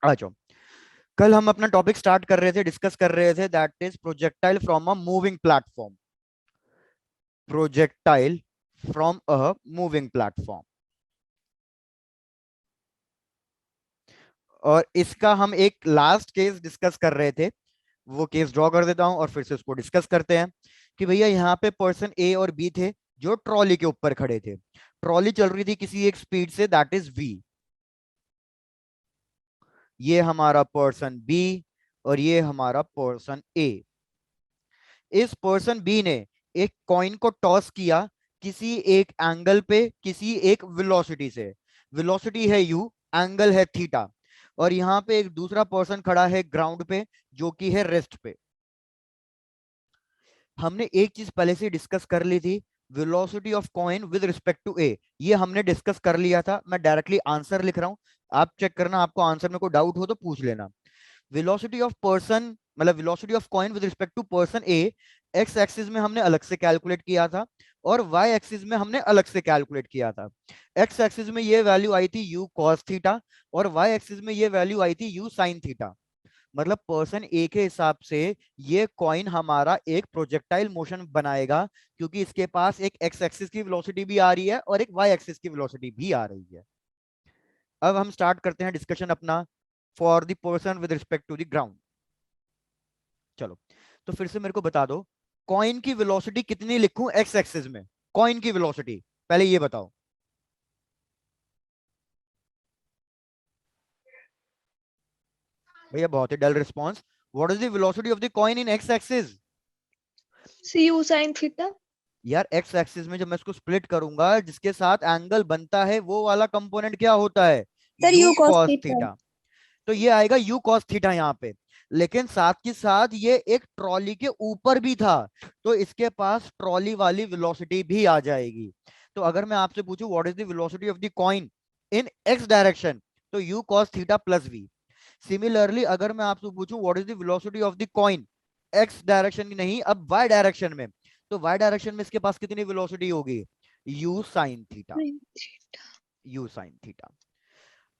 आ जाओ। कल हम अपना टॉपिक स्टार्ट कर रहे थे, डिस्कस कर रहे थे, that is projectile from a moving platform. Projectile from a moving platform. और इसका हम एक लास्ट केस डिस्कस कर रहे थे। वो केस ड्रॉ कर देता हूं और फिर से उसको डिस्कस करते हैं कि भैया यहाँ पे पर्सन ए और बी थे जो ट्रॉली के ऊपर खड़े थे। ट्रॉली चल रही थी किसी एक स्पीड से, दैट इज वी। ये हमारा पर्सन बी और ये हमारा पर्सन ए। इस पर्सन बी ने एक कॉइन को टॉस किया किसी एक एंगल पे, किसी एक वेलोसिटी से। वेलोसिटी है यू, एंगल है थीटा। और यहां पे एक दूसरा पर्सन खड़ा है ग्राउंड पे, जो कि है रेस्ट पे। हमने एक चीज पहले से डिस्कस कर ली थी, velocity of coin with respect to a. ये हमने डिस्कस कर लिया था। मैं डायरेक्टली आंसर लिख रहा हूं, आप चेक करना, आपको आंसर में कोई डाउट हो तो पूछ लेना। वेलोसिटी ऑफ पर्सन, मतलब velocity of coin with respect to person A, x axis में हमने अलग से कैलकुलेट किया था और वाई एक्सिस में हमने अलग से कैलकुलेट किया था। एक्स एक्सिस में ये वैल्यू आई थी यू कॉस थीटा और वाई एक्सिस में ये वैल्यू आई थी यू साइन थीटा। मतलब पर्सन ए के हिसाब से ये कॉइन हमारा एक प्रोजेक्टाइल मोशन बनाएगा, क्योंकि इसके पास एक एक्स एक्सिस की वेलोसिटी भी आ रही है और एक वाई एक्सिस की वेलोसिटी भी आ रही है। अब हम स्टार्ट करते हैं डिस्कशन अपना for the person with respect to the ground. चलो, तो फिर से मेरे को बता दो, कॉइन की वेलोसिटी कितनी लिखूं एक्स एक्सिस में? कॉइन की वेलोसिटी पहले ये बताओ। भैया बहुत ही dull response. What is the velocity of the coin in x axis? See u sine theta. यार एक्स एक्सिस में जब मैं इसको स्प्लिट करूंगा, जिसके साथ एंगल बनता है वो वाला कंपोनेंट क्या होता है? Sir you you cos cos theta. Theta. तो ये आएगा यू कॉस थीटा यहाँ पे। लेकिन साथ के साथ ये एक ट्रॉली के ऊपर भी था, तो इसके पास ट्रॉली वाली वेलोसिटी भी आ जाएगी। तो अगर मैं आपसे पूछूं what is the velocity of the coin in x direction, तो u cos theta plus v. Similarly अगर मैं आपसे पूछूं what is the velocity of the coin x direction की नहीं, अब वाई डायरेक्शन में, तो वाई डायरेक्शन में इसके पास कितनी वेलोसिटी होगी? U sine theta. U sine theta.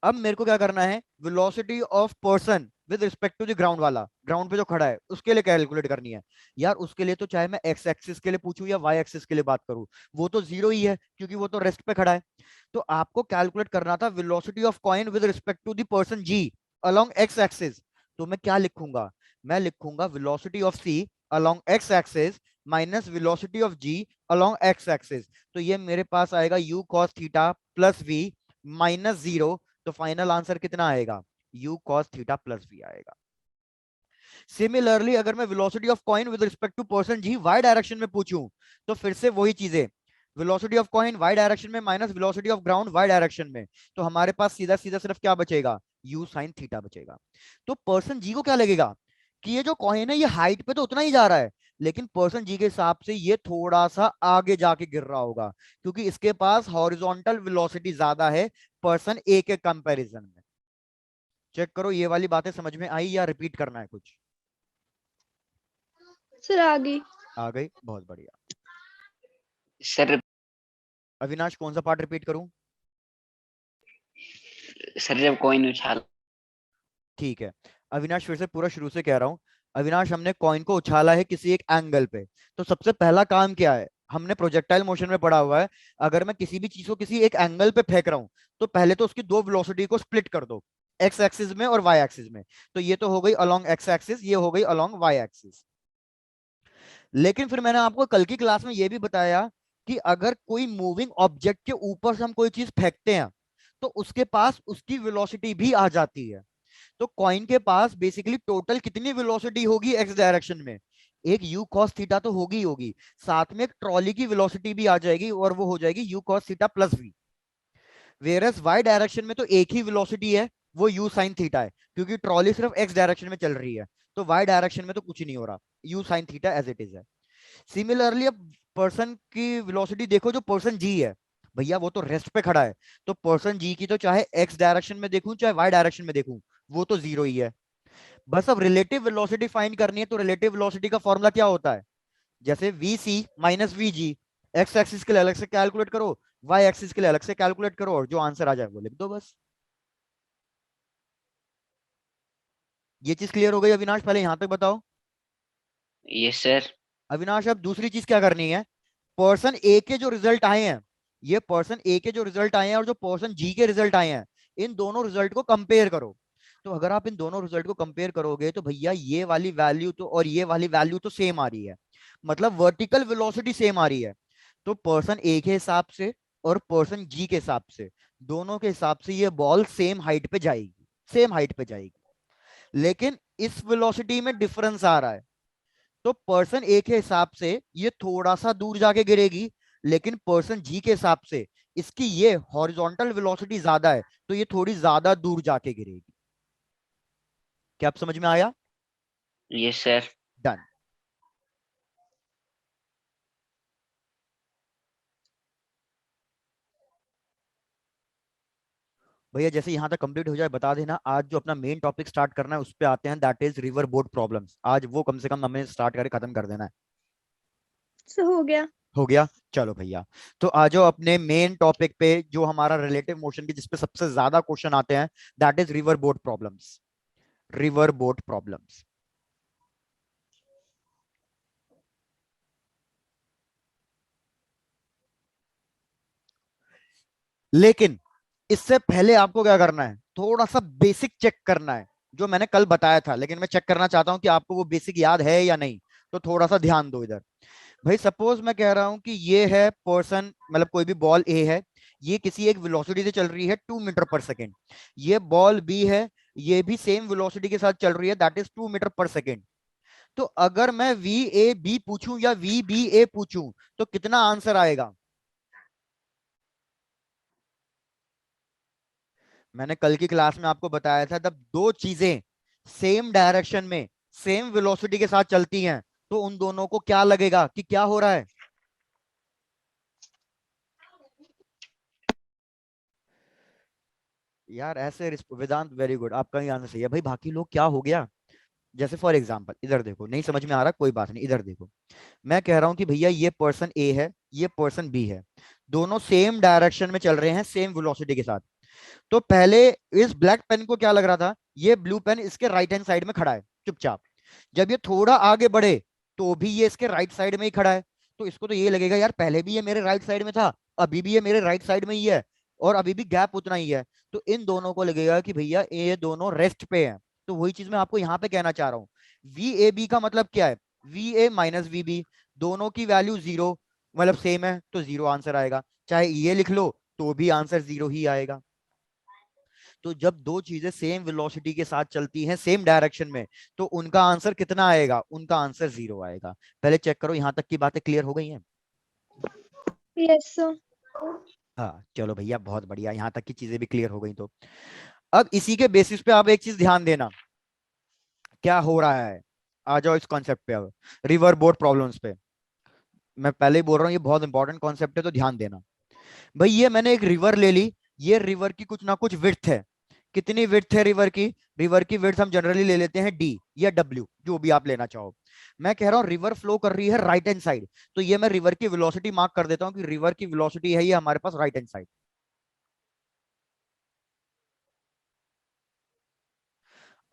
अब मेरे को क्या करना है, velocity of person with respect to the ground वाला, ग्राउंड पे जो खड़ा है उसके लिए कैलकुलेट करनी है। यार उसके लिए तो चाहे मैं एक्स एक्सिस के लिए पूछूं या वाई एक्सिस के लिए बात करूं, वो तो जीरो ही है क्योंकि वो तो रेस्ट पे खड़ा है। तो आपको कैलकुलेट करना था velocity of coin with respect to the person G along x axis. तो मैं क्या लिखूंगा? मैं लिखूंगा velocity of C along x axis minus velocity of G along x axis. तो ये मेरे पास आएगा u cos theta plus v minus zero. तो फाइनल आंसर कितना आएगा? U cos theta plus v आएगा। सिमिलरली अगर मैं velocity of coin with respect to person G Y direction में पूछूं, तो फिर से वही चीजें, velocity of coin y direction में minus velocity of ground y direction में, तो हमारे पास सीधा सीधा सिर्फ क्या बचेगा? यू साइन थीटा बचेगा। तो पर्सन जी को क्या लगेगा कि ये जो कॉइन है ये हाइट पे तो उतना ही जा रहा है, लेकिन पर्सन जी के हिसाब से ये थोड़ा सा आगे जाके गिर रहा होगा, क्योंकि इसके पास हॉरिजॉन्टल वेलोसिटी ज्यादा है पर्सन ए के कंपैरिजन में। चेक करो ये वाली बातें समझ में आई या रिपीट करना है कुछ? सर आगे। आ गई, बहुत बढ़िया। सर। अविनाश कौन सा पार्ट रिपीट करूं? सर जब कॉइन उछाल। ठीक है, अविनाश फिर से पूरा शुरू से कह रहा हूं। अविनाश हमने कॉइन को उछाला है किसी एक एंगल पे, तो सबसे पहला काम क्या है? हमने प्रोजेक्टाइल मोशन में पढ़ा हुआ है, अगर मैं किसी भी चीज को किसी एक एंगल पे फेंक रहा हूं, तो पहले तो उसकी दो वेलोसिटी को स्प्लिट कर दो, एक्स एक्सिस में और वाई एक्सिस में। तो ये तो हो गई अलोंग एक्स एक्सिस, ये हो गई अलोंग वाई एक्सिस। लेकिन फिर मैंने आपको कल की क्लास में यह भी बताया कि अगर कोई मूविंग ऑब्जेक्ट के ऊपर से हम कोई चीज फेंकते हैं, तो उसके पास उसकी वेलोसिटी भी आ जाती है। तो कॉइन के पास बेसिकली टोटल कितनी वेलोसिटी होगी एक्स डायरेक्शन में? एक यू कॉस थीटा तो होगी ही होगी, साथ में एक ट्रॉली की वेलोसिटी भी आ जाएगी और वो हो जाएगी u cos theta plus v. वेरस वाई डायरेक्शन में तो एक ही वेलोसिटी है, वो यू साइन थीटा है, क्योंकि ट्रॉली सिर्फ एक्स डायरेक्शन में चल रही है। तो वाई डायरेक्शन में तो कुछ नहीं हो रहा, u sine theta as it is है। सिमिलरली अब पर्सन की वेलोसिटी देखो, जो पर्सन जी है, भैया वो तो रेस्ट पे खड़ा है, तो पर्सन जी की तो चाहे एक्स डायरेक्शन में देखूं चाहे वाई डायरेक्शन में देखूं, वो तो जीरो ही है। बस अब रिलेटिव वेलोसिटी फाइंड करनी है, तो रिलेटिव वेलोसिटी का फॉर्मूला क्या होता है? जैसे v C minus v G, x axis के लिए अलग से कैलकुलेट करो, वाई एक्सिस के लिए अलग से कैलकुलेट करो, और जो आंसर आ जाए वो लिख दो बस। ये चीज क्लियर हो गई अविनाश? पहले यहाँ तक बताओ। Yes sir. अविनाश अब दूसरी चीज क्या करनी है, पर्सन ए के जो रिजल्ट आए हैं, ये पर्सन ए के जो रिजल्ट आए हैं और जो पर्सन जी के रिजल्ट आए हैं, इन दोनों रिजल्ट को कंपेयर करो। तो अगर आप इन दोनों रिजल्ट को कंपेयर करोगे तो भैया ये वाली वैल्यू तो और ये वाली वैल्यू तो सेम आ रही है, मतलब वर्टिकल वेलोसिटी सेम आ रही है। तो पर्सन ए के हिसाब से और पर्सन जी के हिसाब से, दोनों के हिसाब से ये बॉल सेम हाइट पे जाएगी, सेम हाइट पे जाएगी। लेकिन इस वेलोसिटी में डिफरेंस आ रहा है, तो पर्सन ए के हिसाब से ये थोड़ा सा दूर जाके गिरेगी, लेकिन पर्सन जी के हिसाब से इसकी ये हॉरिजॉन्टल वेलोसिटी ज्यादा है, तो ये थोड़ी ज्यादा दूर जाके गिरेगी। क्या आप समझ में आया? Yes sir. डन। भैया जैसे यहां तक कंप्लीट हो जाए बता देना, आज जो अपना मेन टॉपिक स्टार्ट करना है उस पे आते हैं, that is river boat problems. आज वो कम से कम हमें स्टार्ट करके खत्म कर देना है। सर हो गया। हो गया? चलो भैया, तो आ जाओ अपने मेन टॉपिक पे जो हमारा रिलेटिव मोशन की, जिसपे सबसे ज्यादा क्वेश्चन आते हैं, that is river boat problems. River boat problems. लेकिन इससे पहले आपको क्या करना है, थोड़ा सा बेसिक चेक करना है, जो मैंने कल बताया था, लेकिन मैं चेक करना चाहता हूं कि आपको वो बेसिक याद है या नहीं। तो थोड़ा सा ध्यान दो इधर। भाई सपोज मैं कह रहा हूं कि ये है पर्सन, मतलब कोई भी बॉल ए है, ये किसी एक वेलोसिटी से चल रही है 2 मीटर पर सेकेंड। ये बॉल बी है, ये भी सेम वेलोसिटी के साथ चल रही है, that is 2 metre per second. तो अगर मैं वी ए बी पूछूं या वी बी ए पूछूं, तो कितना आंसर आएगा? मैंने कल की क्लास में आपको बताया था, जब दो चीजें सेम डायरेक्शन में सेम वेलोसिटी के साथ चलती हैं, तो उन दोनों को क्या लगेगा कि क्या हो रहा है? यार ऐसे वेदांत वेरी गुड, आपका ही आंसर सही है भाई। बाकी लोग क्या हो गया? जैसे फॉर एग्जांपल इधर देखो, नहीं समझ में आ रहा कोई बात नहीं, इधर देखो। मैं कह रहा हूं कि भैया ये पर्सन ए है, ये पर्सन बी है, दोनों सेम डायरेक्शन में चल रहे हैं सेम वेलोसिटी के साथ। तो पहले इस ब्लैक पेन को क्या लग रहा था, ये ब्लू पेन इसके राइट हैंड साइड में खड़ा है चुपचाप। जब ये थोड़ा आगे बढ़े तो भी ये इसके राइट साइड में ही खड़ा है। तो इसको तो ये लगेगा यार पहले भी ये मेरे राइट साइड में था, अभी भी ये मेरे राइट साइड में ही है, और अभी भी गैप उतना ही है। तो इन दोनों को लगेगा कि भैया ये दोनों रेस्ट पे हैं। तो वही चीज मैं आपको यहाँ पे कहना चाह रहा हूँ। वी ए बी का मतलब क्या है? V A minus v B, दोनों की वैल्यू जीरो, मतलब सेम है, तो जीरो आंसर आएगा। चाहे ये लिख लो तो भी आंसर जीरो ही आएगा। तो जब दो चीजें सेम वेलोसिटी के साथ चलती हैं सेम डायरेक्शन में, तो उनका आंसर कितना आएगा? उनका आंसर जीरो आएगा। पहले चेक करो यहां तक की बातें क्लियर हो गई हैं? Yes sir. हाँ चलो भैया बहुत बढ़िया, यहां तक की चीजें भी क्लियर हो गई। तो अब इसी के बेसिस पे आप एक चीज ध्यान देना, क्या हो रहा है। आ जाओ इस कॉन्सेप्ट पे, अब रिवर बोट प्रॉब्लम्स पे। मैं पहले ही बोल रहा हूँ ये बहुत इंपॉर्टेंट कॉन्सेप्ट है, तो ध्यान देना। भाई ये मैंने एक रिवर ले ली, ये रिवर की कुछ ना कुछ विड्थ है। कितनी विड्थ है रिवर की? रिवर की विड्थ हम जनरली ले लेते हैं डी या डब्ल्यू, जो भी आप लेना चाहो। मैं कह रहा हूं रिवर फ्लो कर रही है राइट हैंड साइड, तो ये मैं रिवर की वेलोसिटी मार्क कर देता हूं कि रिवर की वेलोसिटी है ये हमारे पास राइट हैंड साइड।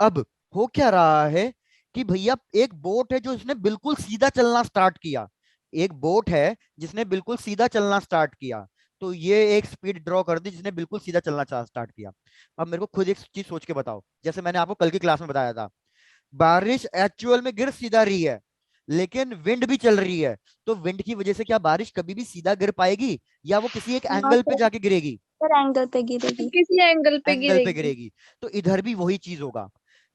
अब हो क्या रहा है कि भैया एक बोट है जो इसने बिल्कुल सीधा चलना स्टार्ट किया, एक बोट है जिसने बिल्कुल सीधा चलना स्टार्ट किया। तो ये एक स्पीड ड्रॉ कर दी जिसने बिल्कुल सीधा चलना स्टार्ट किया। अब मेरे को खुद एक चीज सोच के बताओ, जैसे मैंने आपको कल की क्लास में बताया था, बारिश एक्चुअल में गिर सीधा रही है, लेकिन विंड भी चल रही है। तो विंड की वजह से क्या बारिश कभी भी सीधा गिर पाएगी, या वो किसी एक हाँ एंगल पे सर। जाके गिरेगी? सर एंगल पे गिरेगी। किसी एंगल पे एंगल पे गिरेगी। गिरेगी। तो इधर भी वही चीज होगा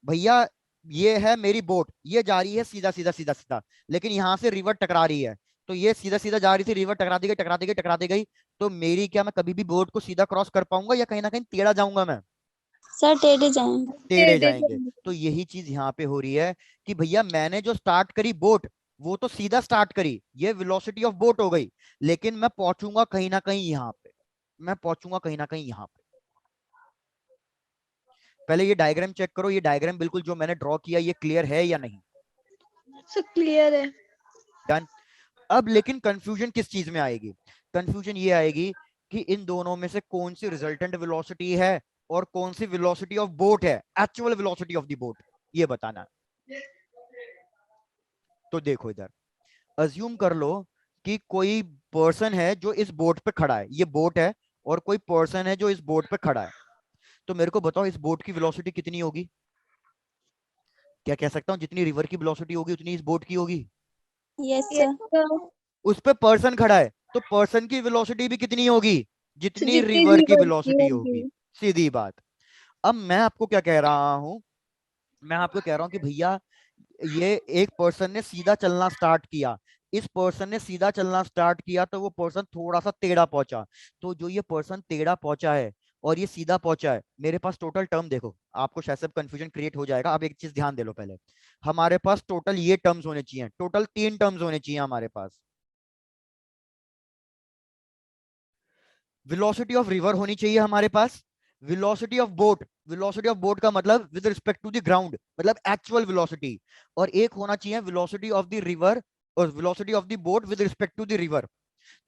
भैया। ये है मेरी बोट, ये जा रही है सीधा सीधा सीधा सीधा, लेकिन यहां से रिवर टकरा रही है। तो ये सीधा सीधा जा रही थी, रिवर टकराती गई टकराती गई टकराती गई। तो मेरी क्या, मैं कभी भी बोट को सीधा क्रॉस कर पाऊंगा या कहीं ना कहीं टेढ़ा जाऊंगा मैं? सर टेढ़े जाएंगे। टेढ़े टेढ़े जाएंगे। जाएंगे। तो यही चीज यहाँ पे हो रही है कि भैया मैंने जो स्टार्ट करी बोट, वो तो सीधा स्टार्ट करी, ये वेलोसिटी ऑफ बोट हो गई, लेकिन मैं पहुंचूंगा कहीं ना कहीं यहाँ पे, मैं पहुंचूंगा कहीं ना कहीं यहाँ पे। पहले ये डायग्राम चेक करो, ये डायग्राम बिल्कुल जो मैंने ड्रॉ किया ये क्लियर है या नहीं? सर क्लियर है। डन। अब लेकिन कंफ्यूजन किस चीज में आएगी? कंफ्यूजन ये आएगी कि इन दोनों में से कौन सी रिजल्टेंट वेलोसिटी है और कौन सी वेलोसिटी ऑफ बोट है, actual velocity of the boat. ये बताना है। तो देखो इधर, अज्यूम कर लो कि कोई पर्सन है जो इस बोट पे खड़ा है, ये बोट है, और कोई पर्सन है जो इस बोट पे खड़ा है। तो मेरे को बताओ इस बोट की वेलोसिटी कितनी होगी? क्या कह सकता हूँ, जितनी रिवर की वेलोसिटी होगी उतनी इस बोट की होगी। Yes Yes, sir. sir. उस पे पर्सन खड़ा है, तो पर्सन की वेलोसिटी भी कितनी होगी? जितनी जितनी रिवर की river की वेलोसिटी होगी। होगी। सीधी बात। अब मैं आपको क्या कह रहा हूं, मैं आपको कह रहा हूं कि भैया ये एक पर्सन ने सीधा चलना स्टार्ट किया, इस पर्सन ने सीधा चलना स्टार्ट किया, तो वो पर्सन थोड़ा सा टेढ़ा पहुंचा। तो जो ये पर्सन टेढ़ा पहुंचा है और ये सीधा पहुंचा है, मेरे पास टोटल टर्म देखो, आपको शायद से कंफ्यूजन क्रिएट हो जाएगा। आप एक चीज ध्यान दे लो पहले, हमारे पास टोटल ये टर्म्स होने चाहिए, टोटल 3 टर्म्स होने चाहिए हमारे पास। वेलोसिटी ऑफ रिवर होनी चाहिए हमारे पास, velocity of boat, velocity of boat का मतलब with respect to the ground, मतलब एक्चुअल वेलोसिटी, और एक होना चाहिए वेलोसिटी ऑफ द रिवर और velocity of the boat with respect to the river.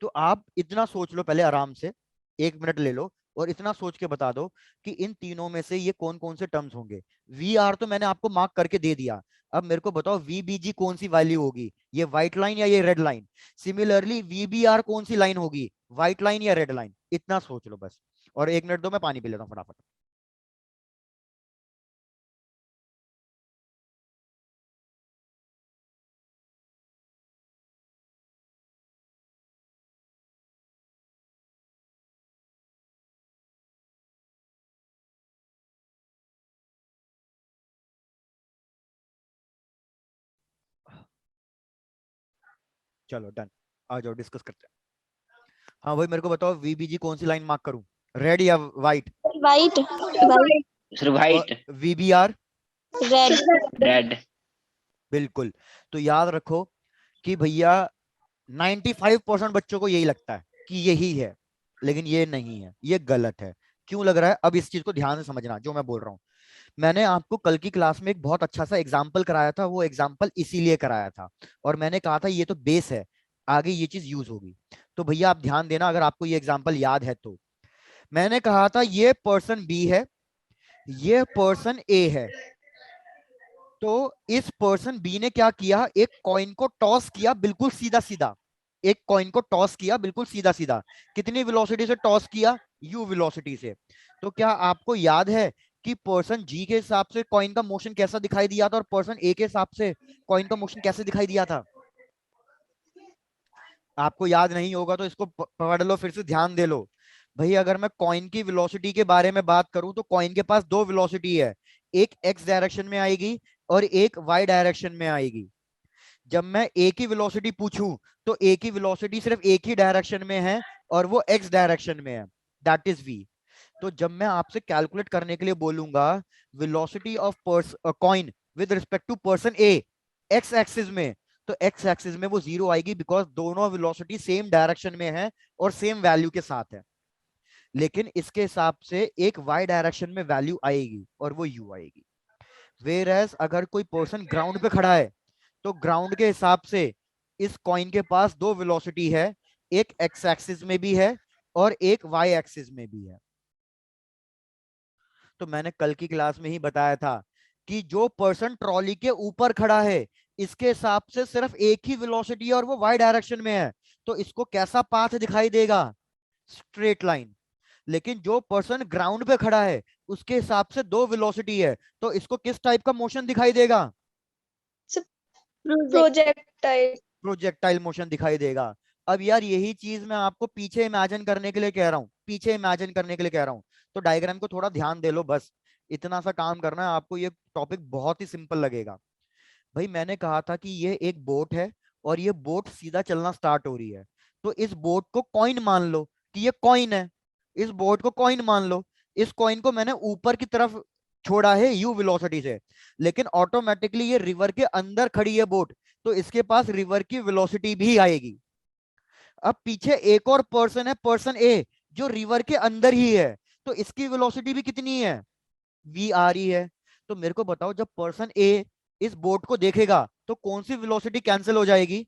तो आप इतना सोच लो पहले आराम से, 1 मिनट ले लो और इतना सोच के बता दो कि इन तीनों में से ये कौन कौन से टर्म्स होंगे। वी आर तो मैंने आपको मार्क करके दे दिया, अब मेरे को बताओ वी बी जी कौन सी वैल्यू होगी, ये व्हाइट लाइन या ये red line. Similarly v B R कौन सी लाइन होगी, व्हाइट लाइन या रेड लाइन। इतना सोच लो बस, और 1 मिनट दो, मैं पानी पी लेता हूँ फटाफट। चलो डन, आ जाओ डिस्कस करते हैं। हाँ भाई मेरे को बताओ वीबीजी कौन सी लाइन मार्क करूं, रेड या व्हाइट? वाइट। वाइट। Sir, और white. वीबीआर? रेड। Red. बिल्कुल। तो याद रखो कि भैया 95% बच्चों को यही लगता है कि यही है, लेकिन ये नहीं है, ये गलत है। क्यों लग रहा है, अब इस चीज को ध्यान से समझना जो मैं बोल रहा हूँ। मैंने आपको कल की क्लास में एक बहुत अच्छा सा एग्जाम्पल कराया था, वो एग्जाम्पल इसीलिए कराया था, और मैंने कहा था ये तो बेस है, आगे ये चीज यूज होगी। तो भैया आप ध्यान देना अगर आपको ये एग्जाम्पल याद है तो। मैंने कहा था ये पर्सन बी है, ये पर्सन ए है। तो इस पर्सन बी ने क्या किया, एक कॉइन को टॉस किया बिल्कुल सीधा सीधा, एक कॉइन को टॉस किया बिल्कुल सीधा सीधा। कितनी वेलोसिटी से टॉस किया, यू वेलोसिटी से। तो क्या आपको याद है कि पर्सन जी के हिसाब से कॉइन का मोशन कैसा दिखाई दिया था और पर्सन ए के हिसाब से कॉइन का मोशन कैसे दिखाई दिया था? आपको याद नहीं होगा तो इसको पढ़ लो, फिर से ध्यान दे लो। भाई अगर मैं कॉइन की वेलोसिटी के बारे में बात करूं तो कॉइन के पास 2 वेलोसिटी है, एक एक्स डायरेक्शन में आएगी और एक वाई डायरेक्शन में आएगी। जब मैं ए की वेलोसिटी पूछूं तो ए की वेलोसिटी सिर्फ एक ही डायरेक्शन में है और वो एक्स डायरेक्शन में है, दैट इज वी। तो जब मैं आपसे कैलकुलेट करने के लिए बोलूंगा velocity of coin with respect to person A x axis में, तो एक्स एक्सिस में वो 0 आएगी, बिकॉज दोनों वेलोसिटी सेम डायरेक्शन में है और सेम वैल्यू के साथ है। लेकिन इसके हिसाब से एक वाई डायरेक्शन में वैल्यू आएगी और वो यू आएगी। वेयर एज अगर कोई पर्सन ग्राउंड पे खड़ा है तो ग्राउंड के हिसाब से इस कॉइन के पास 2 वेलोसिटी है, एक एक्स एक्सिस में भी है और एक वाई एक्सिस में भी है। तो मैंने कल की क्लास में ही बताया था कि जो पर्सन ट्रॉली के ऊपर खड़ा है इसके हिसाब से सिर्फ एक ही वेलोसिटी है और वो वाई डायरेक्शन में है, तो इसको कैसा पाथ दिखाई देगा, स्ट्रेट लाइन। लेकिन जो पर्सन ग्राउंड पे खड़ा है उसके हिसाब से 2 वेलोसिटी है, तो इसको किस टाइप का मोशन दिखाई देगा, Projectile. प्रोजेक्टाइल मोशन दिखाई देगा। अब यार यही चीज मैं आपको पीछे इमेजिन करने के लिए कह रहा हूँ, पीछे इमेजिन करने के लिए कह रहा हूँ। तो डायग्राम को थोड़ा ध्यान दे लो, बस इतना सा काम करना है आपको, ये टॉपिक बहुत ही सिंपल लगेगा। भाई मैंने कहा था कि ये एक बोट है और ये बोट सीधा चलना स्टार्ट हो रही है, तो इस बोट को कॉइन मान लो कि ये कॉइन है, इस बोट को कॉइन मान लो। इस कॉइन को मैंने ऊपर की तरफ छोड़ा है यू वेलोसिटी से, लेकिन ऑटोमेटिकली ये रिवर के अंदर खड़ी है बोट, तो इसके पास रिवर की वेलोसिटी भी आएगी। अब पीछे एक और पर्सन है, पर्सन ए, जो रिवर के अंदर ही है, तो इसकी वेलोसिटी भी कितनी है, वी आ रही है। तो मेरे को बताओ जब पर्सन ए इस बोट को देखेगा तो कौन सी वेलोसिटी कैंसिल हो जाएगी?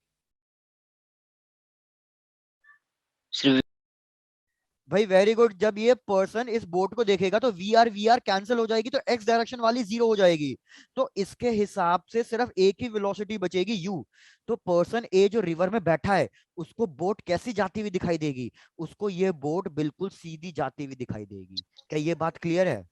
Sir, भाई वेरी गुड। जब ये पर्सन इस बोट को देखेगा तो वी आर कैंसिल हो जाएगी, तो एक्स डायरेक्शन वाली जीरो हो जाएगी। तो इसके हिसाब से सिर्फ एक ही वेलोसिटी बचेगी यू। तो पर्सन ए जो रिवर में बैठा है उसको बोट कैसी जाती हुई दिखाई देगी? उसको ये बोट बिल्कुल सीधी जाती हुई दिखाई देगी। क्या ये बात क्लियर है?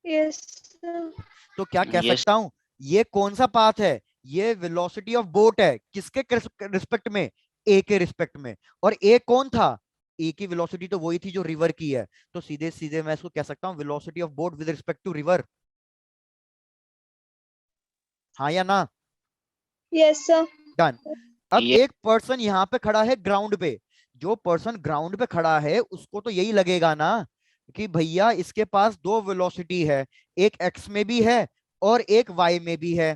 Yes, sir. तो क्या कह Yes. सकता हूं, ये कौन सा पाथ है? ये वेलोसिटी ऑफ बोट है। किसके रिस्पेक्ट में? ए के रिस्पेक्ट में। और ए कौन था? ए की वेलोसिटी तो वही थी जो रिवर की है। तो सीधे सीधे मैं इसको कह सकता हूं velocity of boat with respect to river. हाँ या ना? Yes, sir. डन। अब Yes. एक पर्सन यहाँ पे खड़ा है ग्राउंड पे। जो पर्सन ग्राउंड पे खड़ा है उसको तो यही लगेगा ना कि भैया इसके पास दो वेलोसिटी है, एक एक्स में भी है और एक वाई में भी है।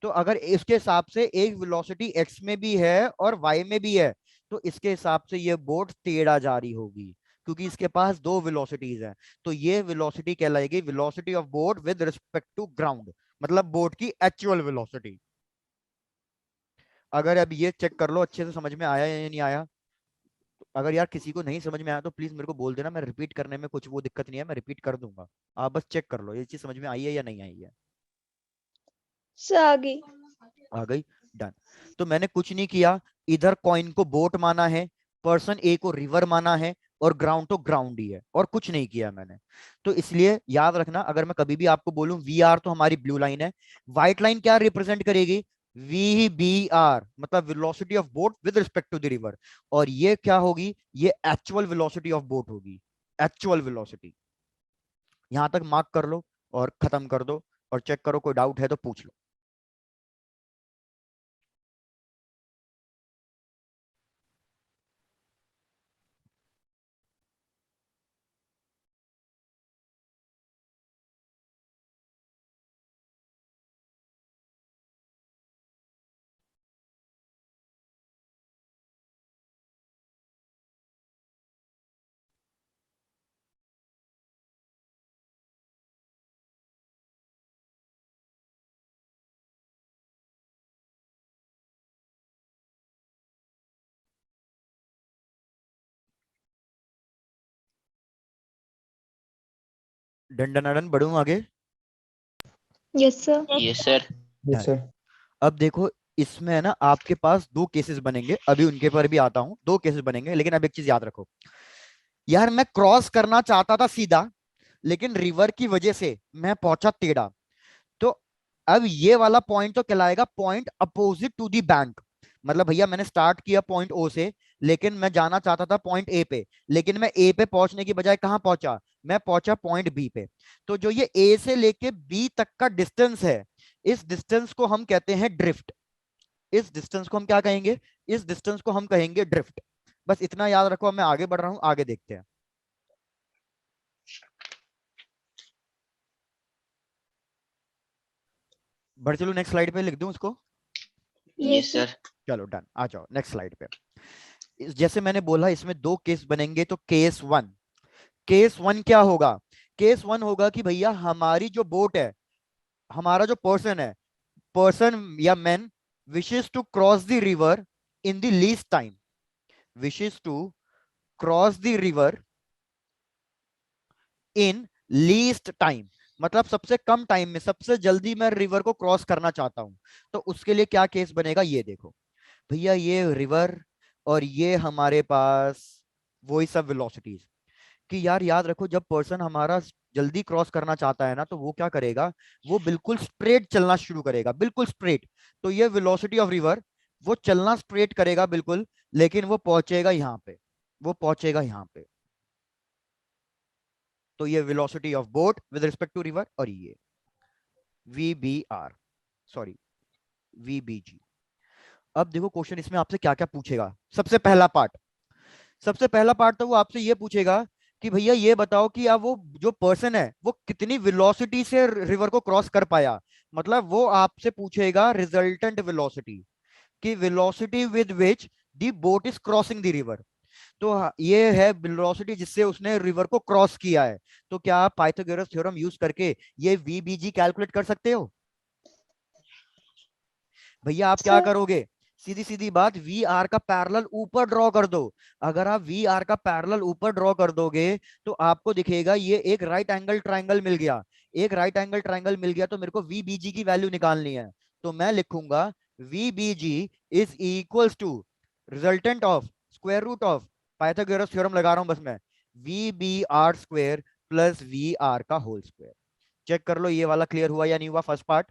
तो अगर इसके हिसाब से एक वेलोसिटी एक्स में भी है और वाई में भी है तो इसके हिसाब से ये बोट टेढ़ा जा रही होगी, क्योंकि इसके पास दो वेलोसिटीज हैं। तो ये वेलोसिटी कहलाएगी velocity of boat with respect to ground, मतलब बोट की एक्चुअल वेलोसिटी। अगर अब ये चेक कर लो अच्छे से समझ में आया या नहीं आया। अगर यार किसी को नहीं समझ में आया तो प्लीज मेरे को बोल देना, मैं रिपीट करने में कुछ वो दिक्कत नहीं है, मैं रिपीट कर दूंगा। आप बस चेक कर लो ये चीज समझ में आई है या नहीं आई है। Sir, आगे. आ गई? डन। तो मैंने कुछ नहीं किया, इधर कॉइन को बोट माना है, पर्सन ए को रिवर माना है और ग्राउंड तो ग्राउंड ही है, और कुछ नहीं किया मैंने। तो इसलिए याद रखना, अगर मैं कभी भी आपको बोलूं वी आर तो हमारी ब्लू लाइन है, व्हाइट लाइन क्या रिप्रेजेंट करेगी? वी बी आर, मतलब velocity of boat with respect to the river. और ये क्या होगी? ये एक्चुअल वेलोसिटी ऑफ बोट होगी, एक्चुअल वेलोसिटी। यहां तक मार्क कर लो और खत्म कर दो, और चेक करो कोई डाउट है तो पूछ लो। डंडनाडन बढ़ू आगे। Yes, sir. Yes, sir. Yes, sir. अब देखो, इसमें है ना आपके पास दो केसेस बनेंगे, अभी उनके पर भी आता हूं। दो केसेस बनेंगे, लेकिन अब एक चीज याद रखो यार, मैं क्रॉस करना चाहता था सीधा, लेकिन रिवर की वजह से मैं पहुंचा टेढ़ा। तो अब ये वाला पॉइंट तो कहलाएगा point opposite to the bank. मतलब भैया मैंने स्टार्ट किया पॉइंट ओ से, लेकिन मैं जाना चाहता था पॉइंट ए पे, लेकिन मैं ए पे पहुंचने की बजाय कहां पहुंचा? मैं पहुंचा पॉइंट बी पे। तो जो ये ए से लेके बी तक का डिस्टेंस है, इस डिस्टेंस को हम कहते हैं ड्रिफ्ट। इस डिस्टेंस को हम क्या कहेंगे? इस डिस्टेंस को हम कहेंगे ड्रिफ्ट। बस इतना याद रखो। मैं आगे बढ़ रहा हूं, आगे देखते हैं। बढ़ चलो नेक्स्ट स्लाइड पे, लिख दूं उसको? Yes, sir. चलो डन, आ जाओ नेक्स्ट स्लाइड पे। जैसे मैंने बोला इसमें दो केस बनेंगे, तो केस वन क्या होगा? केस वन होगा कि भैया हमारी जो बोट है, हमारा जो पर्सन है, पर्सन या man wishes to cross the river in the least time, wishes to cross the river in least time, मतलब सबसे कम टाइम में, सबसे जल्दी मैं रिवर को क्रॉस करना चाहता हूं। तो उसके लिए क्या केस बनेगा? ये देखो भैया, ये रिवर और ये हमारे पास वही सब वेलोसिटीज। कि यार याद रखो, जब पर्सन हमारा जल्दी क्रॉस करना चाहता है ना, तो वो क्या करेगा? वो बिल्कुल स्ट्रेट चलना शुरू करेगा, बिल्कुल स्ट्रेट। तो ये वेलोसिटी ऑफ रिवर, वो चलना स्ट्रेट करेगा बिल्कुल, लेकिन वो पहुंचेगा यहाँ पे, वो पहुंचेगा यहाँ पे। तो ये velocity of boat with respect to river, और ये v B r, sorry v B g. अब देखो क्वेश्चन इसमें आपसे क्या क्या पूछेगा। सबसे पहला पार्ट तो वो आपसे ये पूछेगा कि भैया ये बताओ कि अब वो जो पर्सन है वो कितनी वेलोसिटी से रिवर को क्रॉस कर पाया। मतलब वो आपसे पूछेगा रिजल्टेंट वेलोसिटी, कि velocity with which the boat is crossing the river. तो ये है वेलोसिटी जिससे उसने रिवर को क्रॉस किया है। तो क्या आप पाइथागोरस थ्योरम यूज करके ये वीबीजी कैलकुलेट कर सकते हो? भैया आप क्या Sir. करोगे? सीधी सीधी बात, वी आर का पैरेलल ऊपर ड्रॉ कर दो। अगर आप वी आर का पैरेलल ऊपर ड्रॉ कर दोगे तो आपको दिखेगा ये एक राइट एंगल ट्राइंगल मिल गया। एक राइट एंगल ट्राइंगल मिल गया तो मेरे को वीबीजी की वैल्यू निकालनी है। तो मैं लिखूंगा v b g is equals to resultant of square root of, Pythagoras theorem लगा रहा हूं बस मैं, v B r square plus we r का होल स्क्वायर। चेक कर लो ये वाला क्लियर हुआ या नहीं हुआ first part.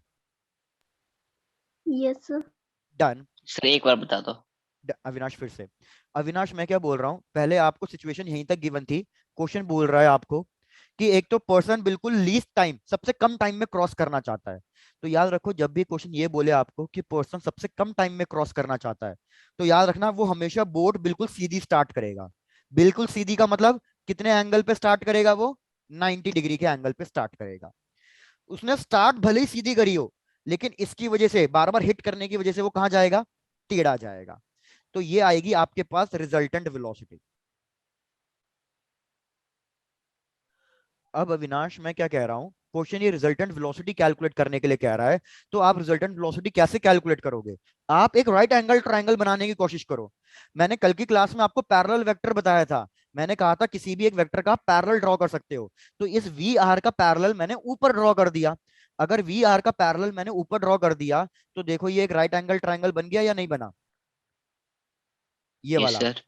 Yes sir. Done. Sir एक बार बता दो। अविनाश फिर से, अविनाश मैं क्या बोल रहा हूं, पहले आपको सिचुएशन यहीं तक गिवन थी। क्वेश्चन बोल रहा है आपको कि एक तो पर्सन बिल्कुल लीस्ट टाइम, सबसे कम टाइम में क्रॉस करना चाहता है। तो याद रखो जब भी क्वेश्चन ये बोले आपको कि पर्सन सबसे कम टाइम में क्रॉस करना चाहता है, तो याद रखना वो हमेशा बोट बिल्कुल सीधी स्टार्ट करेगा। बिल्कुल सीधी का मतलब कितने एंगल पे स्टार्ट करेगा वो, 90 डिग्री के एंगल पे स्टार्ट करेगा। उसने स्टार्ट भले ही सीधी करी हो, लेकिन इसकी वजह से बार बार हिट करने की वजह से वो कहां जाएगा, टेढ़ा जाएगा। तो ये आएगी आपके पास रिजल्टेंट वेलोसिटी। अब अविनाश मैं क्या कह रहा हूं, क्वेश्चन ये रिजल्टेंट वेलोसिटी कैलकुलेट करने के लिए कह रहा है, तो आप रिजल्टेंट वेलोसिटी कैसे कैलकुलेट करोगे। आप एक राइट एंगल ट्रायंगल बनाने की कोशिश करो। मैंने कल की क्लास में आपको पैरेलल वेक्टर बताया था। मैंने कहा था किसी भी एक वेक्टर का पैरेलल ड्रॉ कर सकते हो। तो इस वी आर का पैरेलल मैंने ऊपर ड्रॉ कर दिया। अगर वी आर का पैरेलल मैंने ऊपर ड्रॉ कर दिया तो देखो ये एक राइट एंगल ट्रायंगल बन गया या नहीं बना, ये यस वाला। सर।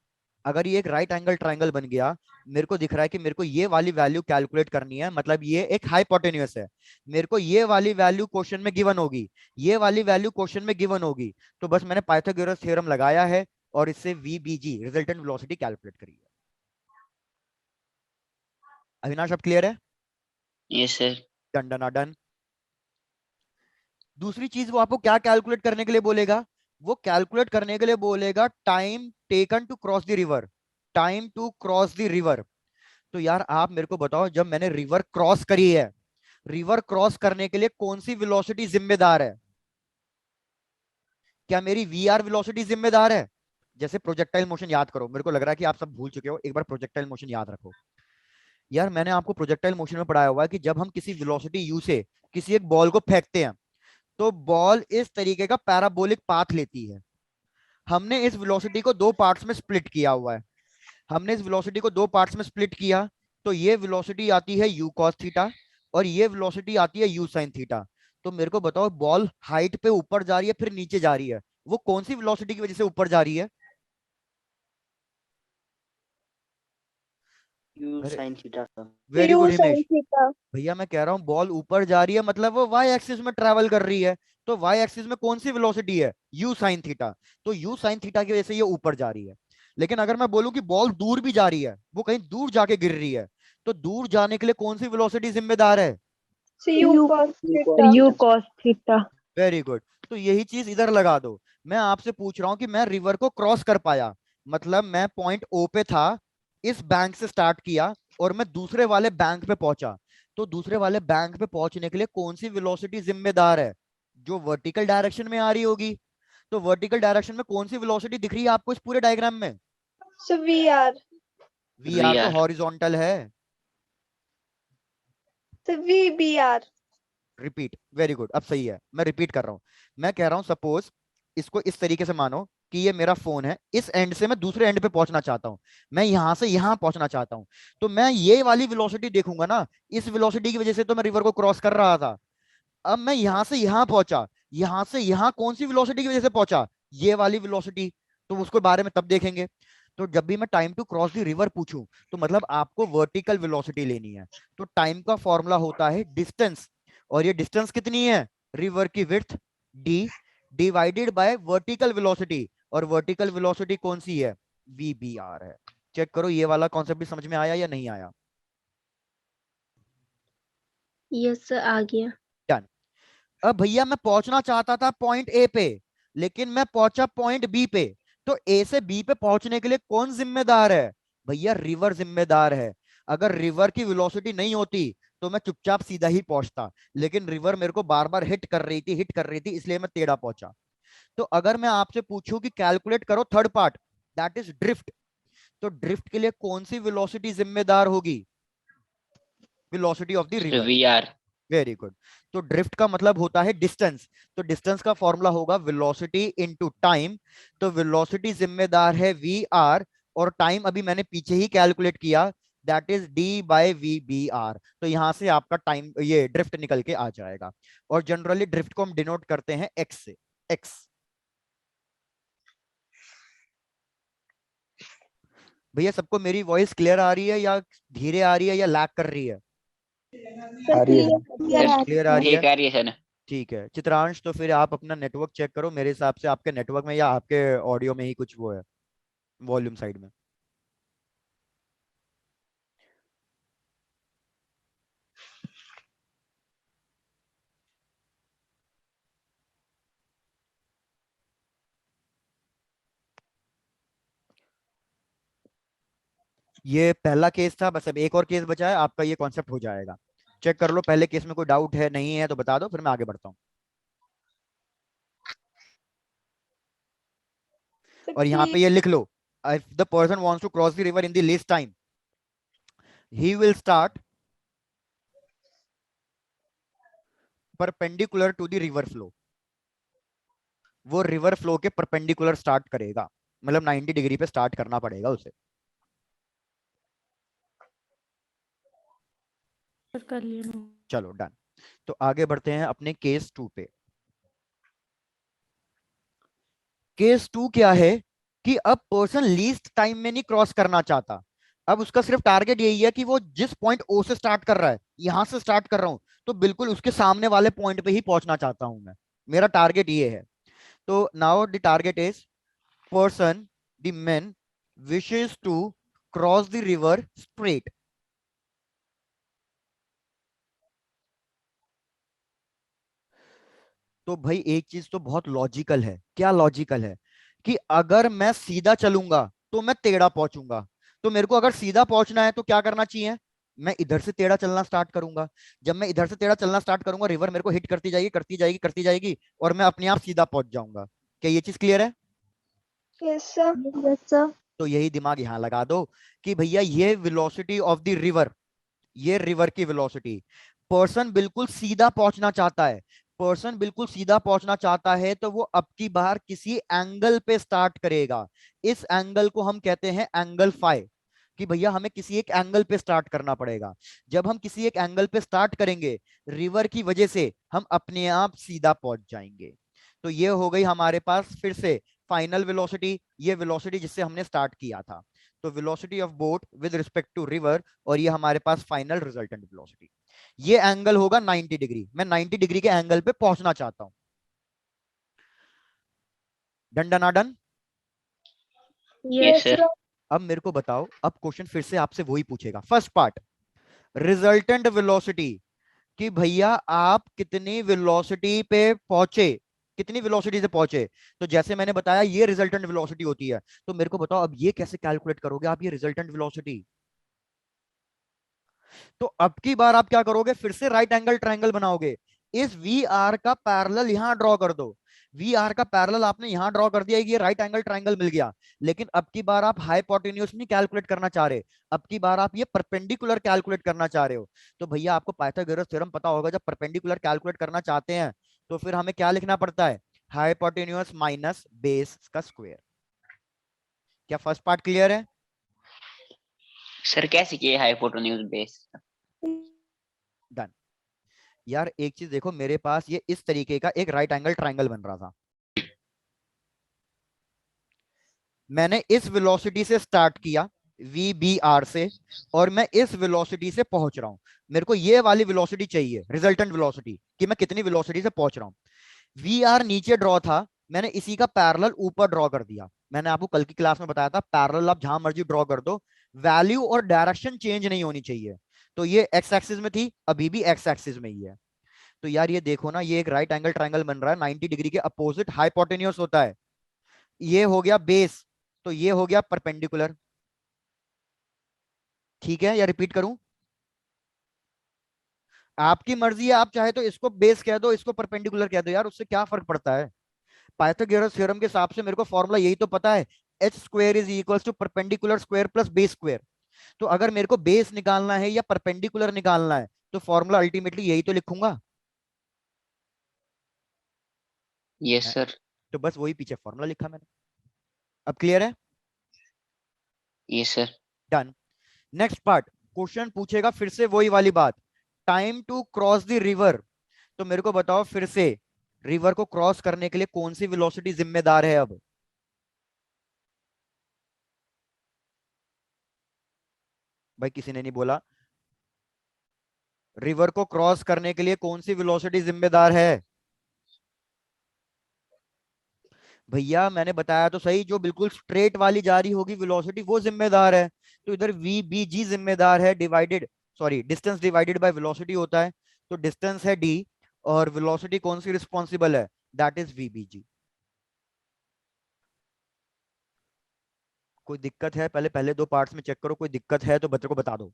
अगर ये एक राइट एंगल ट्रायंगल बन गया, मेरे को दिख रहा है कि मेरे को ये वाली वैल्यू कैलकुलेट करनी है, मतलब ये एक हाइपोटेन्यूस है। मेरे को ये वाली वैल्यू क्वेश्चन में गिवन होगी, ये वाली वैल्यू क्वेश्चन में गिवन होगी। तो बस मैंने पाइथागोरस थ्योरम लगाया है और इससे वीबीजी रिजल्टेंट वेलोसिटी कैलकुलेट करी है। अविनाश अब क्लियर है। Yes sir. Done done done. दूसरी चीज वो आपको क्या कैलकुलेट करने के लिए बोलेगा, वो कैलकुलेट करने के लिए बोलेगा time taken to cross the river. Time to cross the river. तो यार आप मेरे को बताओ, जब मैंने रिवर क्रॉस करी है, रिवर क्रॉस करने के लिए कौन सी वेलोसिटी जिम्मेदार है। क्या मेरी वी आर वेलोसिटी जिम्मेदार है। जैसे प्रोजेक्टाइल मोशन याद करो, मेरे को लग रहा है कि आप सब भूल चुके हो, एक बार प्रोजेक्टाइल मोशन याद रखो। यार मैंने आपको प्रोजेक्टाइल मोशन में पढ़ाया हुआ है कि जब हम किसी वेलोसिटी यू से किसी एक बॉल को फेंकते हैं, तो बॉल इस तरीके का पैराबोलिक पाथ लेती है। हमने इस वेलोसिटी को दो पार्ट्स में स्प्लिट किया हुआ है। हमने इस वेलोसिटी को दो पार्ट्स में स्प्लिट किया, तो ये वेलोसिटी आती है यू कॉस थीटा और ये वेलोसिटी आती है यू साइन थीटा। तो मेरे को बताओ बॉल हाइट पे ऊपर जा रही है फिर नीचे जा रही है, वो कौन सी वेलोसिटी की वजह से ऊपर जा रही है। You are sine theta sir. Very you good sine Himesh. Theta. भैया मैं कह रहा हूँ बॉल ऊपर जा रही है मतलब वो वाई एक्सिस में ट्रेवल कर रही है। तो वाई एक्सिस में कौन सी वेलोसिटी है, यू साइन थीटा। तो यू साइन थीटा की वजह से ये ऊपर जा रही है। लेकिन अगर मैं बोलूं कि बॉल दूर भी जा रही है, वो कहीं दूर जाके गिर रही है, तो दूर जाने के लिए कौन सी वेलोसिटी जिम्मेदार है। You cos theta. You cos theta. Very good. तो यही चीज इधर लगा दो। मैं आपसे पूछ रहा हूं कि मैं रिवर को क्रॉस कर पाया, मतलब मैं पॉइंट ओ पे था, इस बैंक से स्टार्ट किया और मैं दूसरे वाले बैंक पे पहुंचा। तो दूसरे वाले बैंक पे पहुंचने के लिए कौन सी वेलोसिटी जिम्मेदार है, जो वर्टिकल डायरेक्शन में आ रही होगी। तो वर्टिकल डायरेक्शन में कौन सी वेलोसिटी दिख रही है आपको इस पूरे डायग्राम में। So V R. V V are तो आर। हॉरिजॉन्टल है। तो we B R. Repeat, very good, अब सही है। मैं रिपीट कर रहा हूं, मैं कह रहा हूं सपोज इसको इस तरीके से मानो कि ये मेरा फोन है, इस एंड से मैं दूसरे एंड पे पहुंचना चाहता हूं, मैं यहां से यहां पहुंचना चाहता हूं। तो मैं ये वाली वेलोसिटी देखूंगा ना, इस वेलोसिटी की वजह से तो मैं रिवर को क्रॉस कर रहा था। अब मैं यहां से यहां पहुंचा, यहां से यहां कौन सी वेलोसिटी की वजह से पहुंचा, ये वाली वेलोसिटी। तो उसके बारे में तब देखेंगे। तो जब भी मैं time to cross the river पूछूं, तो मतलब आपको वर्टिकल वेलोसिटी लेनी है। तो टाइम का फॉर्मूला होता है डिस्टेंस, और ये डिस्टेंस कितनी है, रिवर की width D divided bye vertical velocity, और वर्टिकल वेलोसिटी कौन सी है, वी बी आर है। चेक करो ये वाला कॉन्सेप्ट भी समझ में आया या नहीं आया। यस सर आ गया। डन। अब भैया मैं पहुंचना चाहता था पॉइंट ए पे, लेकिन मैं पहुंचा पॉइंट बी पे। तो ए से बी पे पहुंचने के लिए कौन जिम्मेदार है, भैया रिवर जिम्मेदार है। अगर रिवर की वेलोसिटी नहीं होती तो मैं चुपचाप सीधा ही पहुंचता, लेकिन रिवर मेरे को बार बार हिट कर रही थी, इसलिए मैं टेढ़ा पहुंचा। तो अगर मैं आपसे पूछूं कि कैलकुलेट करो third part, that is drift, तो ड्रिफ्ट के लिए कौन सी वेलोसिटी जिम्मेदार होगी, velocity of the sir river. V R. Very good. तो ड्रिफ्ट का मतलब होता है डिस्टेंस, तो डिस्टेंस का फॉर्मूला होगा वेलोसिटी इनटू टाइम। तो वेलोसिटी जिम्मेदार है वी आर, और टाइम अभी मैंने पीछे ही कैलकुलेट किया, that is D by we B R. तो यहां से आपका टाइम ये ड्रिफ्ट निकल के आ जाएगा। और जनरली ड्रिफ्ट को हम डिनोट करते हैं एक्स से, एक्स। भैया सबको मेरी वॉइस क्लियर आ रही है या धीरे आ रही है या लैग कर रही है? सर clear क्लियर आ क्लियर आ रही है, ठीक आ रही है सर। ठीक है। चित्रांश तो फिर आप अपना नेटवर्क चेक करो, मेरे हिसाब से आपके नेटवर्क में या आपके ऑडियो में ही कुछ वो है, वॉल्यूम साइड में। ये पहला केस था, बस अब एक और केस बचा है, आपका ये कॉन्सेप्ट हो जाएगा। चेक कर लो पहले केस में कोई डाउट है नहीं है तो बता दो, फिर मैं आगे बढ़ता हूँ। और यहाँ पे ये लिख लो, if the person wants to cross the river in the least time, he will start perpendicular to the river flow। वो रिवर फ्लो के परपेंडिकुलर स्टार्ट करेगा, मतलब 90 डिग्री पे स्टार्ट करना पड़ेगा उसे। कर लिया। चलो डन। तो आगे बढ़ते हैं अपने केस 2 पे। केस 2 क्या है कि अब पर्सन लीस्ट टाइम में नहीं क्रॉस करना चाहता। अब उसका सिर्फ टारगेट यही है कि वो जिस पॉइंट ओ से स्टार्ट कर रहा है, यहां से स्टार्ट कर रहा हूं, तो बिल्कुल उसके सामने वाले पॉइंट पे ही पहुंचना चाहता हूं मैं, मेरा टारगेट ये है। तो now the target is person, the man wishes to cross the river straight। तो भाई एक चीज तो बहुत लॉजिकल है, क्या लॉजिकल है कि अगर मैं सीधा चलूंगा तो मैं टेढ़ा पहुंचूंगा। तो मेरे को अगर सीधा पहुंचना है तो क्या करना चाहिए, मैं इधर से टेढ़ा चलना स्टार्ट करूंगा। जब मैं इधर से टेढ़ा चलना स्टार्ट करूंगा, रिवर मेरे को हिट करती जाएगी करती जाएगी करती जाएगी, और मैं अपने आप सीधा पहुंच जाऊंगा। क्या ये चीज क्लियर है? Yes sir. Yes, sir. तो यही दिमाग यहां लगा दो कि भैया ये वेलोसिटी ऑफ द रिवर, ये रिवर की वेलोसिटी, पर्सन बिल्कुल सीधा पहुंचना चाहता है। पर्सन बिल्कुल सीधा पहुंचना चाहता है तो वो अब की बार किसी एंगल पे स्टार्ट करेगा। इस एंगल को हम कहते हैं एंगल फाइ, कि भैया हमें किसी एक एंगल पे स्टार्ट करना पड़ेगा। जब हम किसी एक एंगल पे स्टार्ट करेंगे, रिवर की वजह से हम अपने आप सीधा पहुंच जाएंगे। तो ये हो गई हमारे पास फिर से फाइनल वेलोसिटी, ये वेलोसिटी जिससे हमने स्टार्ट किया था। तो velocity of boat with respect to river, और ये हमारे पास फाइनल रिजल्टेंट वेलोसिटी। ये एंगल होगा 90 डिग्री, मैं 90 डिग्री के एंगल पे पहुंचना चाहता हूं। Done done done. Yes Yes, sir. अब मेरे को बताओ, अब क्वेश्चन फिर से आपसे वही पूछेगा, फर्स्ट पार्ट रिजल्टेंट वेलोसिटी, कि भैया आप कितनी वेलोसिटी पे पहुंचे, कितनी वेलोसिटी से पहुंचे। तो जैसे मैंने बताया ये रिजल्टेंट वेलोसिटी होती है। तो मेरे को बताओ अब ये कैसे कैलकुलेट करोगे आप, ये रिजल्टेंट वेलोसिटी। तो अब की बार आप क्या करोगे, फिर से राइट एंगल ट्रायंगल बनाओगे। इस वी आर का पैरेलल यहां ड्रॉ कर दो। वी आर का पैरेलल आपने यहां ड्रॉ कर दिया, ये राइट एंगल ट्रायंगल मिल गया। लेकिन अब की बार आप हाइपोटेन्यूज नहीं कैलकुलेट करना चाह रहे, अब की बार आप ये परपेंडिकुलर कैलकुलेट करना चाह रहे हो। तो भैया आपको पाइथागोरस थ्योरम पता होगा, जब परपेंडिकुलर कैलकुलेट करना चाहते हैं तो फिर हमें क्या लिखना पड़ता है, हाइपोटेन्यूज माइनस बेस का स्क्वायर। क्या फर्स्ट पार्ट क्लियर है? सर कैसे किए हाइपोटेन्यूज बेस? डन। यार एक चीज देखो, मेरे पास ये इस तरीके का एक राइट एंगल ट्रायंगल बन रहा था, मैंने इस वेलोसिटी से स्टार्ट किया वी बी आर से, और मैं इस वेलोसिटी से पहुंच रहा हूं। मेरे को ये वाली वेलोसिटी चाहिए, रिजल्टेंट वेलोसिटी, कि मैं कितनी वेलोसिटी से पहुंच रहा हूं। वी आर नीचे ड्रॉ था, मैंने इसी का पैरेलल ऊपर ड्रॉ कर दिया। मैंने आपको कल की क्लास में बताया था, पैरेलल आप जहां मर्जी ड्रॉ कर दो, वैल्यू और डायरेक्शन चेंज नहीं होनी चाहिए। तो ये एक्स एक्सिस में थी, अभी भी एक्स एक्सिस में ही है। तो यार ये देखो ना, ये एक राइट एंगल ट्रायंगल बन रहा है, 90 डिग्री के अपोजिट हाइपोटेन्यूज होता है। ये हो गया बेस, तो ये हो गया परपेंडिकुलर। ठीक है, या रिपीट करूं? आपकी मर्जी है, आप चाहे तो इसको बेस कह दो, इसको परपेंडिकुलर कह दो, यार उससे क्या फर्क पड़ता है। पाइथागोरस थ्योरम के हिसाब से मेरे को फॉर्मूला यही तो पता है, H square is equal to perpendicular square plus base square. तो अगर मेरे को बेस निकालना है या परपेंडिकुलर निकालना है, तो फॉर्मूला अल्टीमेटली यही तो लिखूंगा। Yes sir. तो बस वही पीछे फॉर्मूला लिखा मैंने। अब क्लियर है? Yes sir. Done. Next part, question पूछेगा फिर से वही वाली बात, time to cross the river. तो मेरे को बताओ फिर से, रिवर को क्रॉस करने के लिए कौन सी वेलोसिटी जिम्मेदार है अब? भाई किसी ने नहीं बोला। रिवर को क्रॉस करने के लिए कौन सी वेलोसिटी जिम्मेदार है? भैया मैंने बताया तो सही, जो बिल्कुल स्ट्रेट वाली जा रही होगी वेलोसिटी वो जिम्मेदार है। तो इधर वी बी जी जिम्मेदार है, divided, sorry distance divided by velocity होता है। तो डिस्टेंस है डी, और वेलोसिटी कौन सी रिस्पॉन्सिबल है? दैट इज वी बी जी। कोई दिक्कत है? पहले पहले दो पार्ट्स में चेक करो, कोई दिक्कत है तो बच्चों को बता दो।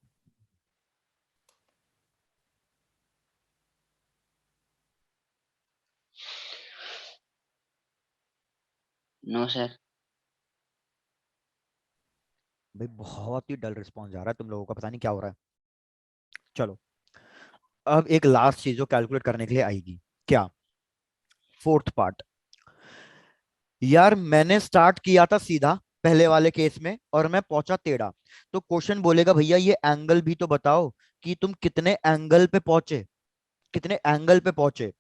No sir. भाई बहुत ही डल रिस्पॉन्स जा रहा है तुम लोगों का, पता नहीं क्या हो रहा है। चलो, अब एक लास्ट चीज जो कैलकुलेट करने के लिए आएगी, क्या? Fourth part. यार मैंने स्टार्ट किया था सीधा पहले वाले केस में और मैं पहुंचा टेढ़ा। तो क्वेश्चन बोलेगा भैया ये एंगल भी तो बताओ कि तुम कितने एंगल पे पहुंचे, कितने एंगल पे पहुंचे।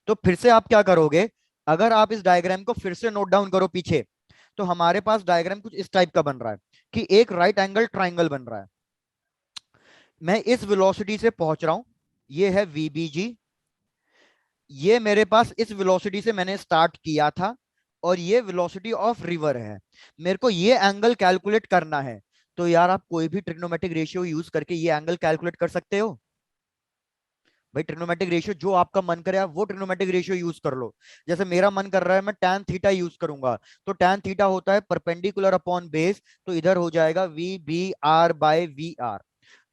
तो फिर से आप क्या करोगे, अगर आप इस डायग्राम को फिर से नोट डाउन करो पीछे, तो हमारे पास डायग्राम कुछ इस टाइप का बन रहा है कि एक राइट एंगल ट्राइंगल बन रहा है। मैं इस वेलोसिटी से पहुंच रहा हूं, ये है वीबीजी। ये मेरे पास इस वेलोसिटी से मैंने स्टार्ट किया था, और ये वेलोसिटी ऑफ रिवर है। मेरे को ये एंगल कैलकुलेट करना है। तो यार आप कोई भी ट्रिग्नोमेट्रिक रेशियो यूज करके ये एंगल कैलकुलेट कर सकते हो। भाई ट्रिग्नोमेट्रिक रेशियो जो आपका मन करे आप वो ट्रिग्नोमेट्रिक रेशियो यूज कर लो। जैसे मेरा मन कर रहा है मैं tan थीटा यूज करूंगा, तो tan थीटा होता है परपेंडिकुलर अपॉन बेस, तो इधर हो जाएगा V B R by V R.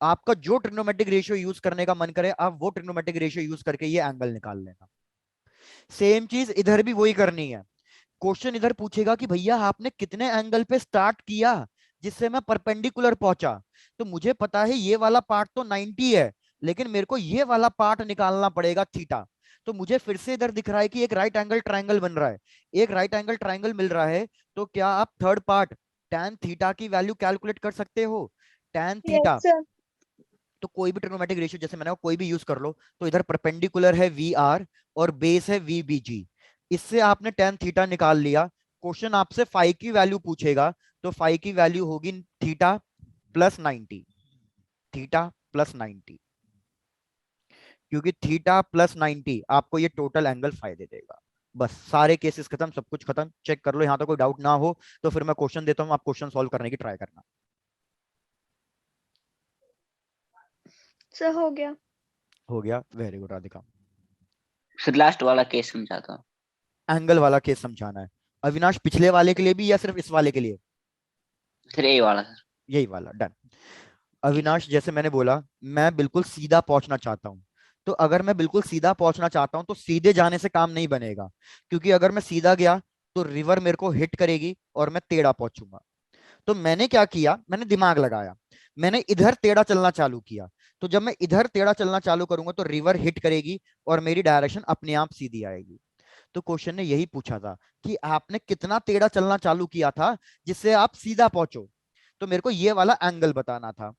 आपका जो ट्रिग्नोमेट्रिक रेशियो यूज करने का मन करे आप वो ट्रिग्नोमेट्रिक रेशियो यूज करके ये एंगल निकाल लेना। सेम चीज इधर भी वही करनी है। क्वेश्चन इधर पूछेगा कि भैया आपने कितने एंगल पे स्टार्ट किया जिससे मैं परपेंडिकुलर पहुंचा। तो मुझे पता है ये वाला पार्ट तो 90 है, लेकिन मेरे को ये वाला पार्ट निकालना पड़ेगा थीटा। तो मुझे फिर से इधर दिख रहा है कि एक राइट एंगल ट्रायंगल बन रहा है, एक राइट एंगल ट्रायंगल मिल रहा है। तो क्या आप थर्ड पार्ट tan थीटा की वैल्यू कैलकुलेट कर सकते हो? tan theta, Yes, sir. तो कोई भी ट्रिग्नोमेट्रिक रेशियो जैसे मैंने कहा कोई भी यूज कर लो। तो इधर परपेंडिकुलर है वी आर और बेस है वी बी जी। इससे आपने tan थीटा निकाल लिया। क्वेश्चन आपसे फाई की वैल्यू पूछेगा, तो फाई की वैल्यू होगी थीटा प्लस 90, थीटा प्लस 90, क्योंकि थीटा प्लस 90 आपको ये टोटल एंगल फायदे देगा। बस सारे केसेस खत्म, सब कुछ खत्म, चेक कर लो यहां तो कोई डाउट ना हो। तो फिर मैं क्वेश्चन देता हूं, आप क्वेश्चन सॉल्व करने की ट्राई करना। सर हो गया। हो गया, very good Radhika. Sir last वाला केस समझाता हूँ। एंगल वाला केस समझाना है। अविनाश पिछले वाले के लिए भी या सिर्फ इस वाले के लिए? सर ये वाला सर। यही वाला, डन। अविनाश जैसे मैंने बोला, मैं बिल्कुल सीधा पहुंचना चाहता हूं। तो अगर मैं बिल्कुल सीधा पहुंचना चाहता हूं तो सीधे जाने से काम नहीं बनेगा, क्योंकि अगर मैं सीधा गया तो रिवर मेरे को हिट करेगी और मैं टेढ़ा पहुंचूंगा। तो मैंने क्या किया, मैंने दिमाग लगाया, मैंने इधर टेढ़ा चलना चालू किया। तो जब मैं इधर टेढ़ा चलना चालू करूंगा तो रिवर हिट करेगी और मेरी डायरेक्शन अपने आप सीधी आएगी। तो क्वेश्चन ने यही पूछा था कि आपने कितना टेढ़ा चलना चालू किया था जिससे आप सीधा पहुंचो। तो मेरे को ये वाला एंगल बताना था।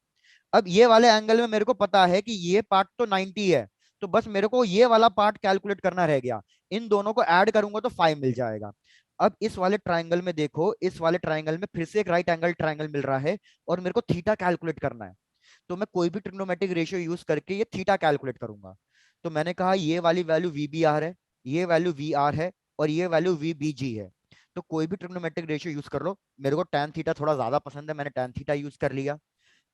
अब ये वाले एंगल में मेरे को पता है कि ये पार्ट तो 90 है, तो बस मेरे को ये वाला पार्ट कैलकुलेट करना रह गया। इन दोनों को ऐड करूंगा तो 5 मिल जाएगा। अब इस वाले ट्राइंगल में देखो, इस वाले ट्राइंगल में फिर से एक राइट एंगल ट्राइंगल मिल रहा है और मेरे को थीटा कैलकुलेट करना है। तो मैं कोई भी ट्रिग्नोमेट्रिक रेशियो यूज करके ये थीटा कैलकुलेट करूंगा। तो मैंने कहा ये वाली वैल्यू वी बी आर है, ये वैल्यू वी आर है, और ये वैल्यू वी बी जी है। तो कोई भी ट्रिग्नोमेट्रिक रेशियो यूज कर लो। मेरे को tan थीटा थोड़ा ज्यादा पसंद है, मैंने tan थीटा यूज कर लिया।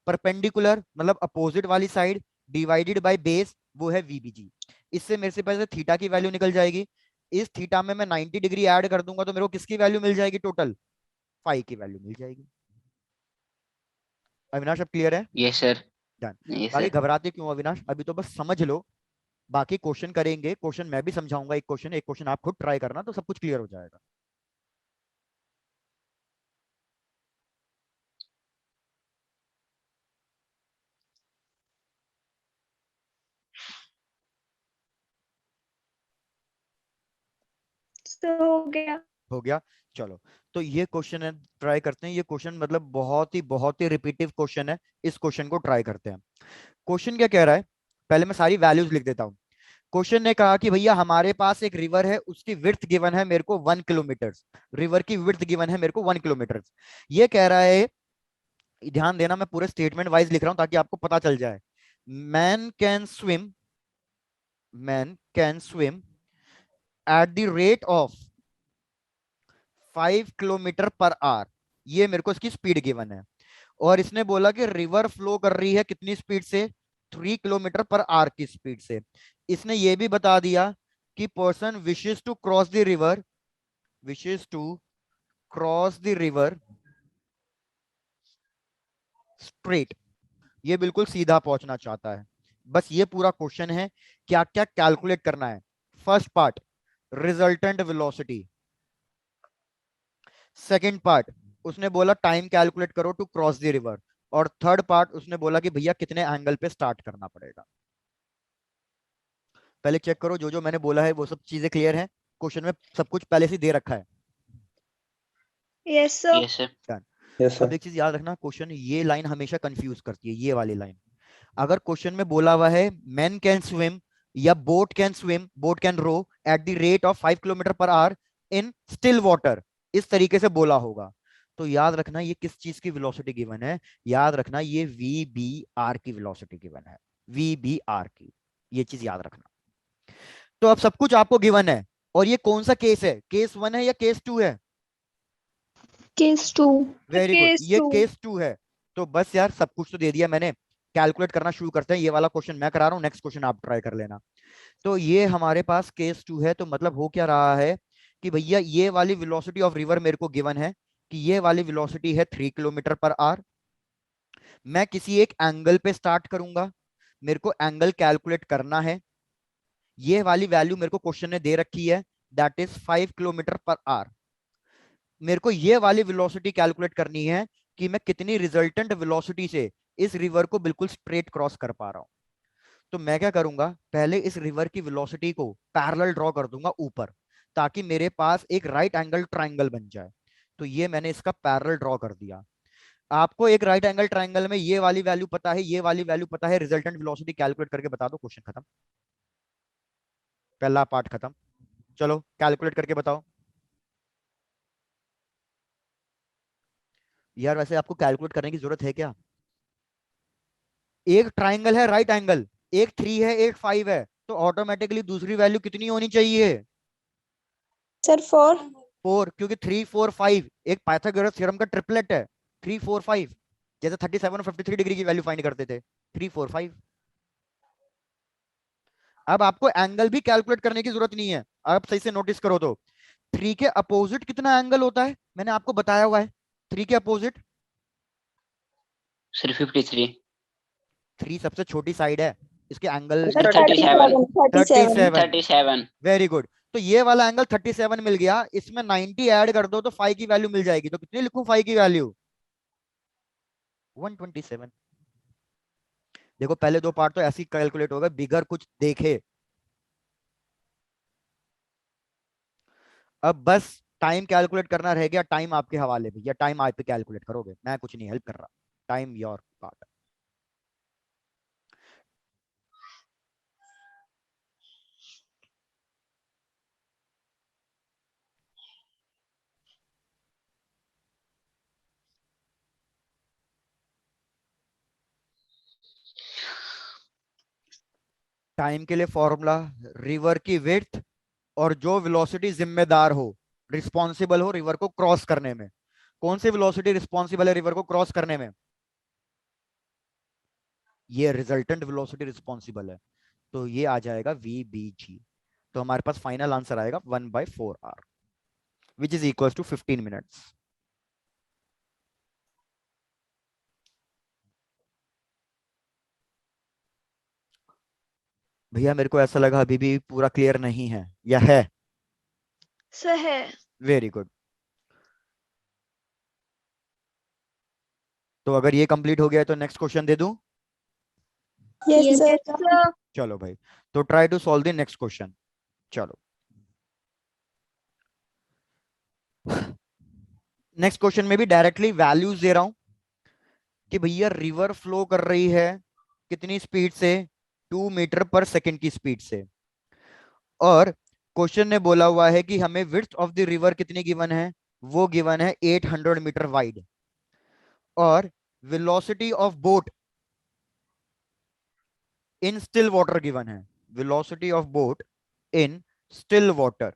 परपेंडिकुलर मतलब अपोजिट वाली साइड डिवाइडेड बाय बेस, वो है वीबीजी। इससे मेरे से पहले थीटा की वैल्यू निकल जाएगी। इस थीटा में मैं 90 डिग्री ऐड कर दूंगा तो मेरे को किसकी वैल्यू मिल जाएगी, टोटल फाई की वैल्यू मिल जाएगी। अविनाश अब क्लियर है? Yes sir. डन। यस बाकी सर। घबराते क्यों अविनाश, अभी तो बस समझ लो। बाकी क्वेश्चन करेंगे, क्वेश्चन मैं भी समझाऊंगा, एक क्वेश्चन आप खुद ट्राई करना तो सब कुछ क्लियर हो जाएगा। हो गया। हो गया। चलो, तो ये क्वेश्चन है, ट्राई करते हैं। ये क्वेश्चन मतलब बहुत ही रिपीटिव क्वेश्चन है। इस क्वेश्चन को ट्राई करते हैं। क्वेश्चन क्या कह रहा है, पहले मैं सारी वैल्यूज लिख देता हूँ। क्वेश्चन ने कहा कि भैया हमारे पास एक रिवर है, उसकी विड्थ गिवन है मेरे को 1 किलोमीटर। रिवर की विड्थ गिवन है मेरे को 1 किलोमीटर। ये कह रहा है, ध्यान देना मैं पूरे स्टेटमेंट वाइज लिख रहा हूं ताकि आपको पता चल जाए। Man can swim, man can swim eight the rate of 5 kilometre per our. ये मेरे को इसकी स्पीड गिवन है। और इसने बोला कि रिवर फ्लो कर रही है कितनी स्पीड से, 3 किलोमीटर पर आवर की स्पीड से। इसने ये भी बता दिया कि person wishes to cross the river, wishes to cross the river straight, ये बिल्कुल सीधा पहुंचना चाहता है। बस ये पूरा क्वेश्चन है, क्या क्या कैलकुलेट करना है। First part, resultant velocity. Second part, उसने बोला टाइम कैलकुलेट करो टू क्रॉस द रिवर। और थर्ड पार्ट उसने बोला कि भैया कितने एंगल पे स्टार्ट करना पड़ेगा। पहले चेक करो जो जो मैंने बोला है वो सब चीजें क्लियर है। क्वेश्चन में सब कुछ पहले से दे रखा है। Yes sir. Yes sir. Done. Yes अब सर। एक चीज याद रखना, क्वेश्चन ये लाइन हमेशा कंफ्यूज करती है, ये वाली लाइन। अगर क्वेश्चन में बोला हुआ है मैन कैन स्विम या boat can swim, boat can row at the rate of 5 kilometre per hour in still water, इस तरीके से बोला होगा, तो याद रखना ये किस चीज की वेलोसिटी गिवन है। याद रखना ये वी बी आर की वेलोसिटी गिवन है, वी बी आर की। ये चीज याद रखना। तो अब सब कुछ आपको गिवन है। और ये कौन सा केस है, केस 1 है या केस 2 है? केस 2। वेरी गुड, केस ये 2। केस 2 है। तो बस यार सब कुछ तो दे दिया मैंने, कैलकुलेट करना शुरू करते हैं। ये वाला क्वेश्चन मैं करा रहा हूँ, नेक्स्ट क्वेश्चन आप ट्राई कर लेना। तो ये हमारे पास केस 2 है। तो मतलब हो क्या रहा है कि भैया ये वाली वेलोसिटी ऑफ रिवर मेरे को गिवन है कि ये वाली वेलोसिटी है 3 किलोमीटर पर आवर। मैं किसी एक एंगल पे स्टार्ट करूंगा, मेरे को एंगल कैलकुलेट करना है। ये वाली वैल्यू मेरे को क्वेश्चन ने दे रखी है, that is 5 kilometre per our. मेरे को ये वाली वेलोसिटी कैलकुलेट करनी है कि मैं कितनी रिजल्टेंट वेलोसिटी से इस रिवर को बिल्कुल स्ट्रेट क्रॉस कर पा रहा हूं। तो मैं क्या करूंगा, पहले इस रिवर की वेलोसिटी को पैरेलल ड्रॉ कर दूंगा ऊपर, ताकि मेरे पास एक राइट एंगल ट्राइंगल बन जाए। तो ये मैंने इसका पैरेलल ड्रॉ कर दिया। आपको एक राइट एंगल ट्राइंगल में ये वाली वैल्यू पता है, ये वाली वैल्यू पता है, रिजल्टेंट वेलोसिटी कैलकुलेट करके बता दो, क्वेश्चन खत्म। पहला पार्ट खत्म। चलो कैलकुलेट करके बताओ। यार वैसे आपको कैलकुलेट करने की जरूरत है क्या? एक ट्राइंगल है राइट एंगल, एक 3 है एक 5 है, तो ऑटोमेटिकली दूसरी वैल्यू कितनी होनी चाहिए? सर 4। 4, क्योंकि 3 4 5 एक पाइथागोरस थ्योरम का ट्रिपलेट है। 3 4 5, जैसे 37 और 53 डिग्री की वैल्यू फाइंड करते थे, 3 4 5। अब आपको एंगल भी कैलकुलेट करने की जरूरत नहीं है। आप सही से नोटिस करो तो 3 के अपोजिट कितना एंगल होता है, मैंने आपको बताया हुआ है। 3 के अपोजिट, सर 53। 3 सबसे छोटी साइड है, इसके एंगल सर 37। 37। 37। Very good. तो ये वाला एंगल 37 मिल गया, इसमें 90 ऐड कर दो तो 5 की वैल्यू मिल जाएगी। तो कितनी लिखूं 5 की वैल्यू? 127। देखो पहले दो पार्ट तो ऐसे ही कैलकुलेट हो गए बिगर कुछ देखे। अब बस टाइम कैलकुलेट करना रह गया। टाइम आपके हवाले पे, या टाइम आप पे कैलकुलेट करोगे, मैं कुछ नहीं हेल्प कर रहा। Time your part. टाइम के लिए फॉर्मूला, रिवर की विड्थ और जो वेलोसिटी जिम्मेदार हो, रिस्पॉन्सिबल हो रिवर को क्रॉस करने में। कौन सी वेलोसिटी रिस्पॉन्सिबल है रिवर को क्रॉस करने में? ये रिजल्टेंट वेलोसिटी रिस्पॉन्सिबल है। तो ये आ जाएगा वी बी जी। तो हमारे पास फाइनल आंसर आएगा 1/4 hour, which is equal to 15 minutes. भैया मेरे को ऐसा लगा अभी भी पूरा क्लियर नहीं है, या है? सर है। Very good. तो अगर ये कंप्लीट हो गया है तो नेक्स्ट क्वेश्चन दे दूं? Yes, yes sir. चलो भाई, तो try to solve the next question. चलो नेक्स्ट क्वेश्चन में भी डायरेक्टली वैल्यूज दे रहा हूं कि भैया रिवर फ्लो कर रही है कितनी स्पीड से, 2 मीटर पर सेकेंड की स्पीड से, और क्वेश्चन ने बोला हुआ है कि हमें विड्थ ऑफ द रिवर कितनी गिवन है, वो गिवन है 800 मीटर वाइड, और velocity of boat in still water given है, velocity of boat in still water,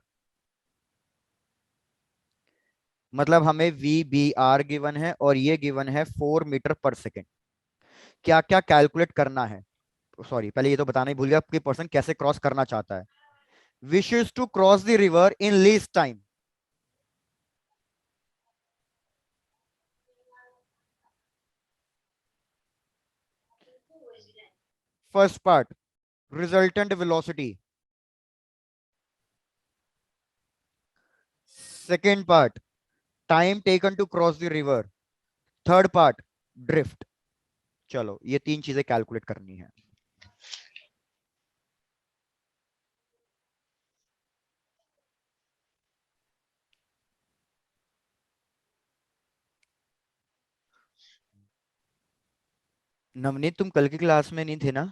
मतलब हमें वी बी आर गिवन है और ये गिवन है 4 मीटर पर सेकेंड। क्या क्या कैलकुलेट करना है, सॉरी पहले ये तो बताना ही भूल गया कि पर्सन कैसे क्रॉस करना चाहता है। Wishes to cross the river in least time. First part resultant velocity, second part time taken to cross the river, third part drift. चलो ये तीन चीजें कैलकुलेट करनी है। नवनीत तुम कल की क्लास में नहीं थे ना?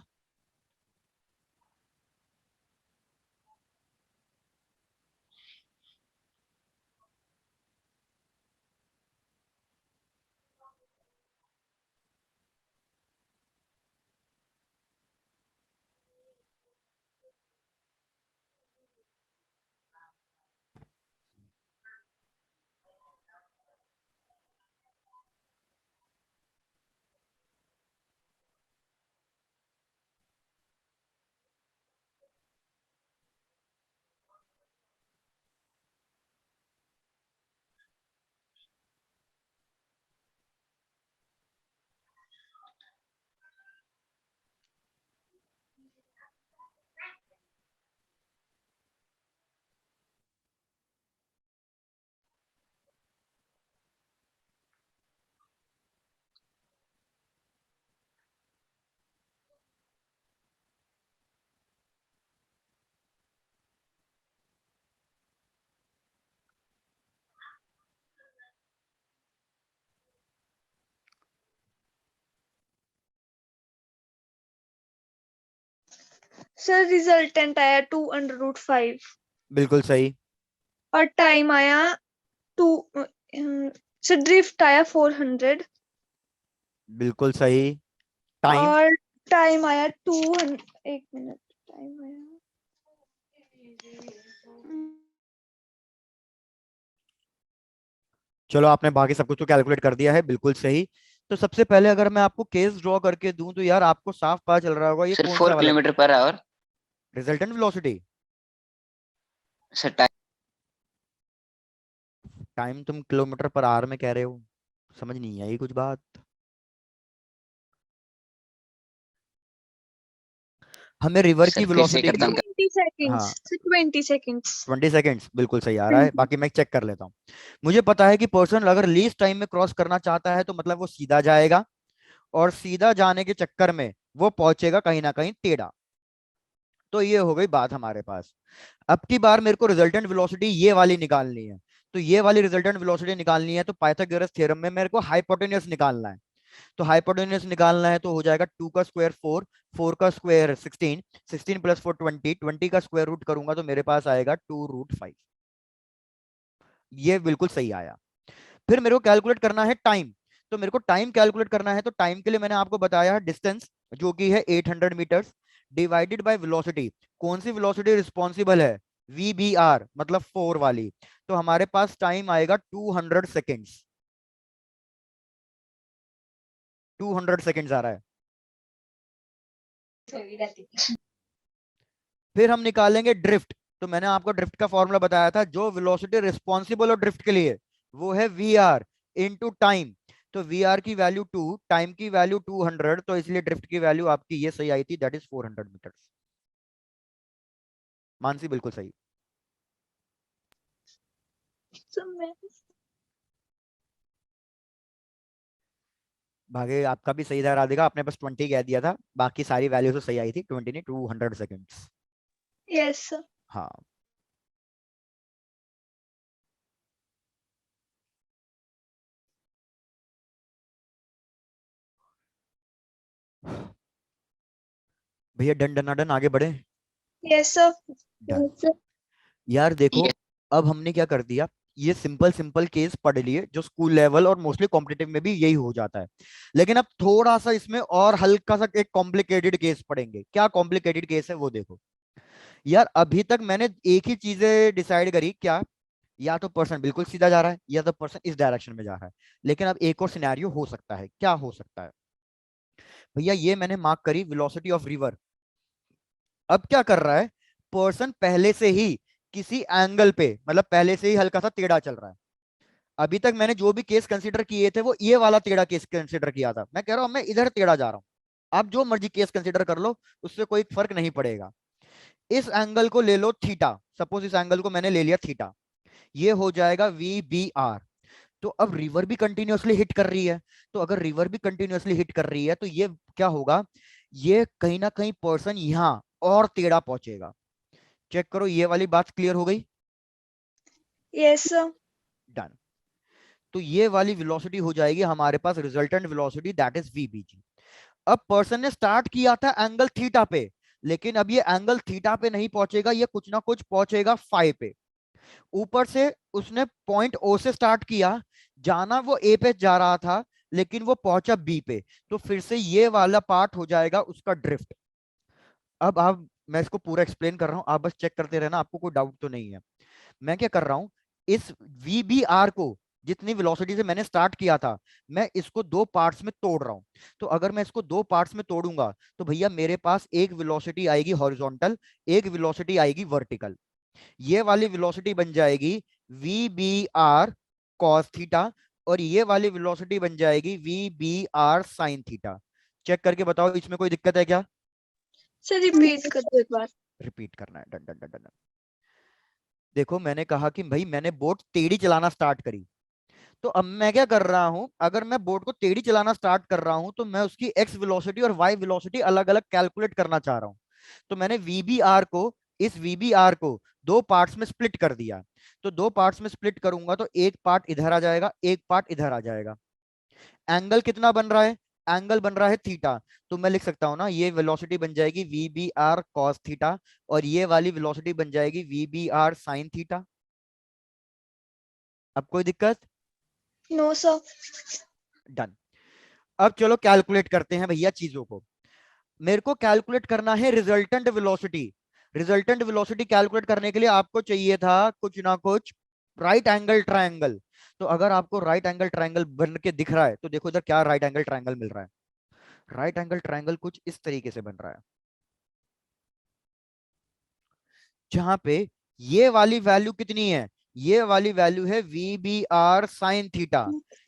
सर रिजल्टेंट आया 2√5 बिल्कुल सही। और टाइम आया 2, सर ड्रिफ्ट आया 400 बिल्कुल सही। टाइम, और टाइम आया 200। एक मिनट, टाइम आया चलो आपने बाकी सब कुछ तो कैलकुलेट कर दिया है, बिल्कुल सही। तो सबसे पहले अगर मैं आपको केस ड्रॉ करके दूं तो यार आपको साफ पता चल रहा होगा ये सर कौन सा 4 वाला, kilometre per our. Resultant velocity. Sir time. Time तुम किलोमीटर पर आवर में कह रहे हो, समझ नहीं आई कुछ बात। हमें रिवर की सर फिर से वेलोसिटी करता की, हूँ। 20 सेकेंड्स, हाँ सर 20 सेकेंड्स। 20 सेकेंड्स बिल्कुल सही आ रहा है, बाकी मैं चेक कर लेता हूँ। मुझे पता है कि पर्सन अगर लीस्ट टाइम में क्रॉस करना चाहता है तो मतलब वो सीधा जाएगा, और सीधा जाने के चक्कर में वो पहुंचेगा कहीं ना कहीं टेढ़ा। तो ये हो गई बात हमारे पास। अब की बार मेरे को रिजल्टेंट वेलोसिटी ये वाली निकालनी है। तो ये वाली रिजल्टेंट वेलोसिटी निकालनी है तो पाइथागोरस थ्योरम में मेरे को हाइपोटेन्यूस निकालना है। तो हाइपोटेन्यूस निकालना है तो हो जाएगा 2 का स्क्वायर 4, 4 का स्क्वायर 16, 16 + 4 20, 20 का स्क्वायर रूट करूंगा तो मेरे पास आएगा 2√5। ये बिल्कुल सही आया। फिर मेरे को कैलकुलेट करना है टाइम। तो मेरे को टाइम कैलकुलेट करना है तो टाइम के लिए मैंने आपको बताया है डिस्टेंस जो कि है 800 मीटर्स डिवाइडेड बाय वेलोसिटी। कौन सी वेलोसिटी रिस्पॉन्सिबल है, वी बी आर मतलब 4 वाली। तो हमारे पास टाइम आएगा 200 सेकेंड्स, 200 सेकेंड्स आ रहा है। फिर हम निकालेंगे ड्रिफ्ट। तो मैंने आपको ड्रिफ्ट का फॉर्मूला बताया था, जो वेलोसिटी रिस्पॉन्सिबल और ड्रिफ्ट के लिए वो है वी आर इंटू टाइम। तो वी आर की वैल्यू 2, टाइम की वैल्यू 200, तो इसलिए ड्रिफ्ट की वैल्यू आपकी ये सही आई थी, दैट इज 400 मीटर्स। मानसी बिल्कुल सही। सर मैं भागे आपका भी सही था राधिका, आपने बस 20 कह दिया था, बाकी सारी वैल्यू तो सही आई थी, 20 नहीं 200 सेकेंड्स। Yes sir. हाँ भैया डन डन डन, आगे बढ़े। Yes, sir. Done. Yes, sir. यार देखो, Yes. अब हमने क्या कर दिया, ये सिंपल सिंपल केस पढ़ लिए जो स्कूल लेवल और मोस्टली कॉम्पिटिटिव में भी यही हो जाता है। लेकिन अब थोड़ा सा इसमें और हल्का सा एक कॉम्प्लिकेटेड केस पढ़ेंगे। क्या कॉम्प्लिकेटेड केस है वो देखो। यार अभी तक मैंने एक ही चीजें डिसाइड करी, क्या, या तो पर्सन बिल्कुल सीधा जा रहा है या तो पर्सन इस डायरेक्शन में जा रहा है। लेकिन अब एक और सिनेरियो हो सकता है, क्या हो सकता है भैया, ये मैंने मार्क करी वेलोसिटी ऑफ रिवर। अब क्या कर रहा है, पर्सन पहले से ही किसी एंगल पे, मतलब पहले से ही हल्का सा टेढ़ा चल रहा है। अभी तक मैंने जो भी केस कंसीडर किए थे वो ये वाला टेढ़ा केस कंसीडर किया था। मैं कह रहा हूं मैं इधर टेढ़ा जा रहा हूं, आप जो मर्जी केस कंसीडर कर लो, उससे कोई फर्क नहीं पड़ेगा। इस एंगल को ले लो थीटा, सपोज इस एंगल को मैंने ले लिया थीटा, ये हो जाएगा वी बी आर। तो अब रिवर भी कंटिन्यूअसली हिट कर रही है, तो अगर रिवर भी कंटिन्यूअसली हिट कर रही है तो ये क्या होगा, ये कहीं ना कहीं पर्सन यहां और टेढ़ा पहुंचेगा। चेक करो, ये वाली बात क्लियर हो गई। Yes, sir. डन। तो ये वाली वेलोसिटी हो जाएगी हमारे पास resultant velocity, that is VBG. अब पर्सन ने स्टार्ट किया था एंगल थीटा पे, लेकिन अब ये एंगल थीटा पे नहीं पहुंचेगा, ये कुछ ना कुछ पहुंचेगा फाइ पे। ऊपर से उसने पॉइंट ओ से स्टार्ट किया, जाना वो ए पे जा रहा था, लेकिन वो पहुंचा बी पे, तो फिर से ये वाला पार्ट हो जाएगा उसका ड्रिफ्ट। अब आप, मैं इसको पूरा एक्सप्लेन कर रहा हूं, आप बस चेक करते रहना, आपको कोई डाउट तो नहीं है। मैं क्या कर रहा हूं, इस वीबीआर को, जितनी वेलोसिटी से मैंने स्टार्ट किया था, मैं इसको दो पार्ट्स में तोड़ रहा हूं। तो अगर मैं इसको दो पार्ट्स में तोड़ूंगा तो भैया मेरे पास एक वेलोसिटी आएगी हॉरिजॉन्टल, एक वेलोसिटी आएगी वर्टिकल। ये वाली वेलोसिटी बन जाएगी V B are cos theta, और ये वाली वेलोसिटी बन जाएगी V B are sine theta. Check करके बताओ इसमें कोई दिक्कत है क्या। Sir, repeat कर दो एक बार. रिपीट करना है, डन डन डन डन। देखो मैंने कहा कि भाई मैंने बोट टेढ़ी चलाना स्टार्ट करी, तो अब मैं क्या कर रहा हूं, अगर मैं बोट को टेढ़ी चलाना स्टार्ट कर रहा हूं तो मैं उसकी एक्स वेलोसिटी और वाई वेलोसिटी अलग अलग कैलकुलेट करना चाह रहा हूं। तो मैंने वीबीआर को, इस वीबीआर को दो पार्ट्स में स्प्लिट कर दिया। तो दो पार्ट्स में स्प्लिट करूंगा तो एक पार्ट इधर आ जाएगा, एक पार्ट इधर आ जाएगा। एंगल कितना बन रहा है, एंगल बन रहा है थीटा। तो मैं लिख सकता हूं ना, ये वेलोसिटी बन जाएगी V B are cos theta, और ये वाली वेलोसिटी बन जाएगी V B are sine theta. अब कोई दिक्कत। No, sir. डन। अब चलो कैलकुलेट करते हैं भैया चीजों को। मेरे को कैलकुलेट करना है resultant velocity. Resultant velocity calculate करने के लिए आपको चाहिए था कुछ ना कुछ राइट एंगल ट्रायंगल। तो अगर आपको राइट एंगल ट्रायंगल बन के दिख रहा है तो देखो इधर क्या राइट एंगल ट्रायंगल मिल रहा है। राइट एंगल ट्रायंगल कुछ इस तरीके से बन रहा है, जहां पे ये वाली वैल्यू कितनी है, ये वाली वैल्यू है V B are sine theta,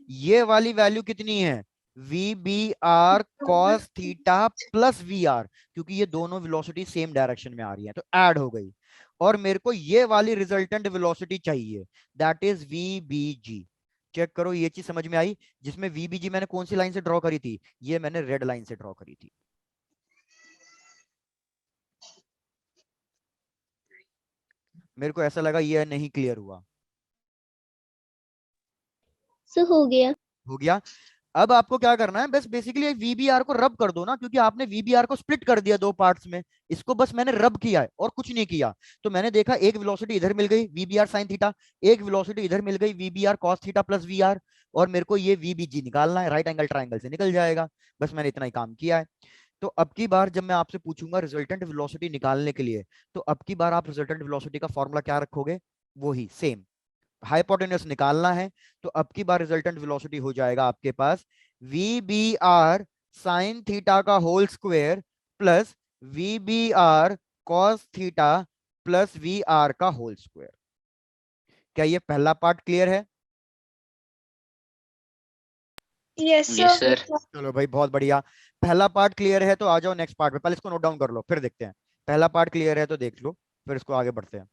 ये वाली वैल्यू कितनी है, V B are cos theta plus we R, क्योंकि ये दोनों वेलोसिटी सेम डायरेक्शन में आ रही है तो ऐड हो गई। और मेरे को ये वाली रिजल्टेंट वेलोसिटी चाहिए, that is V B G. Check करो ये चीज समझ में आई, जिसमें वी बी जी मैंने कौन सी लाइन से ड्रॉ करी थी, ये मैंने रेड लाइन से ड्रॉ करी थी। मेरे को ऐसा लगा ये नहीं क्लियर हुआ। सो हो गया. हो गया। अब आपको क्या करना है, बस बेसिकली वीबीआर को रब कर दो ना, क्योंकि आपने वीबीआर को स्प्लिट कर दिया दो पार्ट्स में। इसको बस मैंने रब किया है और कुछ नहीं किया। तो मैंने देखा एक वेलोसिटी इधर मिल गई वीबीआर साइन थीटा, एक वेलोसिटी इधर मिल गई VBR cos theta plus VR, और मेरे को ये वीबीजी निकालना है, राइट एंगल ट्राइंगल से निकल जाएगा। बस मैंने इतना ही काम किया है। तो अब की बार जब मैं आपसे पूछूंगा रिजल्टेंट वेलोसिटी निकालने के लिए, तो अब की बार आप रिजल्टेंट वेलोसिटी का फॉर्मूला क्या रखोगे, वही सेम, हाइपोटेन्यूस निकालना है। तो अब की बार रिजल्टेंट वेलोसिटी हो जाएगा आपके पास v B are sine theta का whole square plus v B are cos theta plus we r का होल स्क्वायर। क्या ये पहला पार्ट क्लियर है। Yes, sir. Yes, sir. चलो भाई बहुत बढ़िया, पहला पार्ट क्लियर है तो आ जाओ नेक्स्ट पार्ट पे। पहले इसको नोट डाउन कर लो फिर देखते हैं। पहला पार्ट क्लियर है तो देख लो, फिर इसको आगे बढ़ते हैं।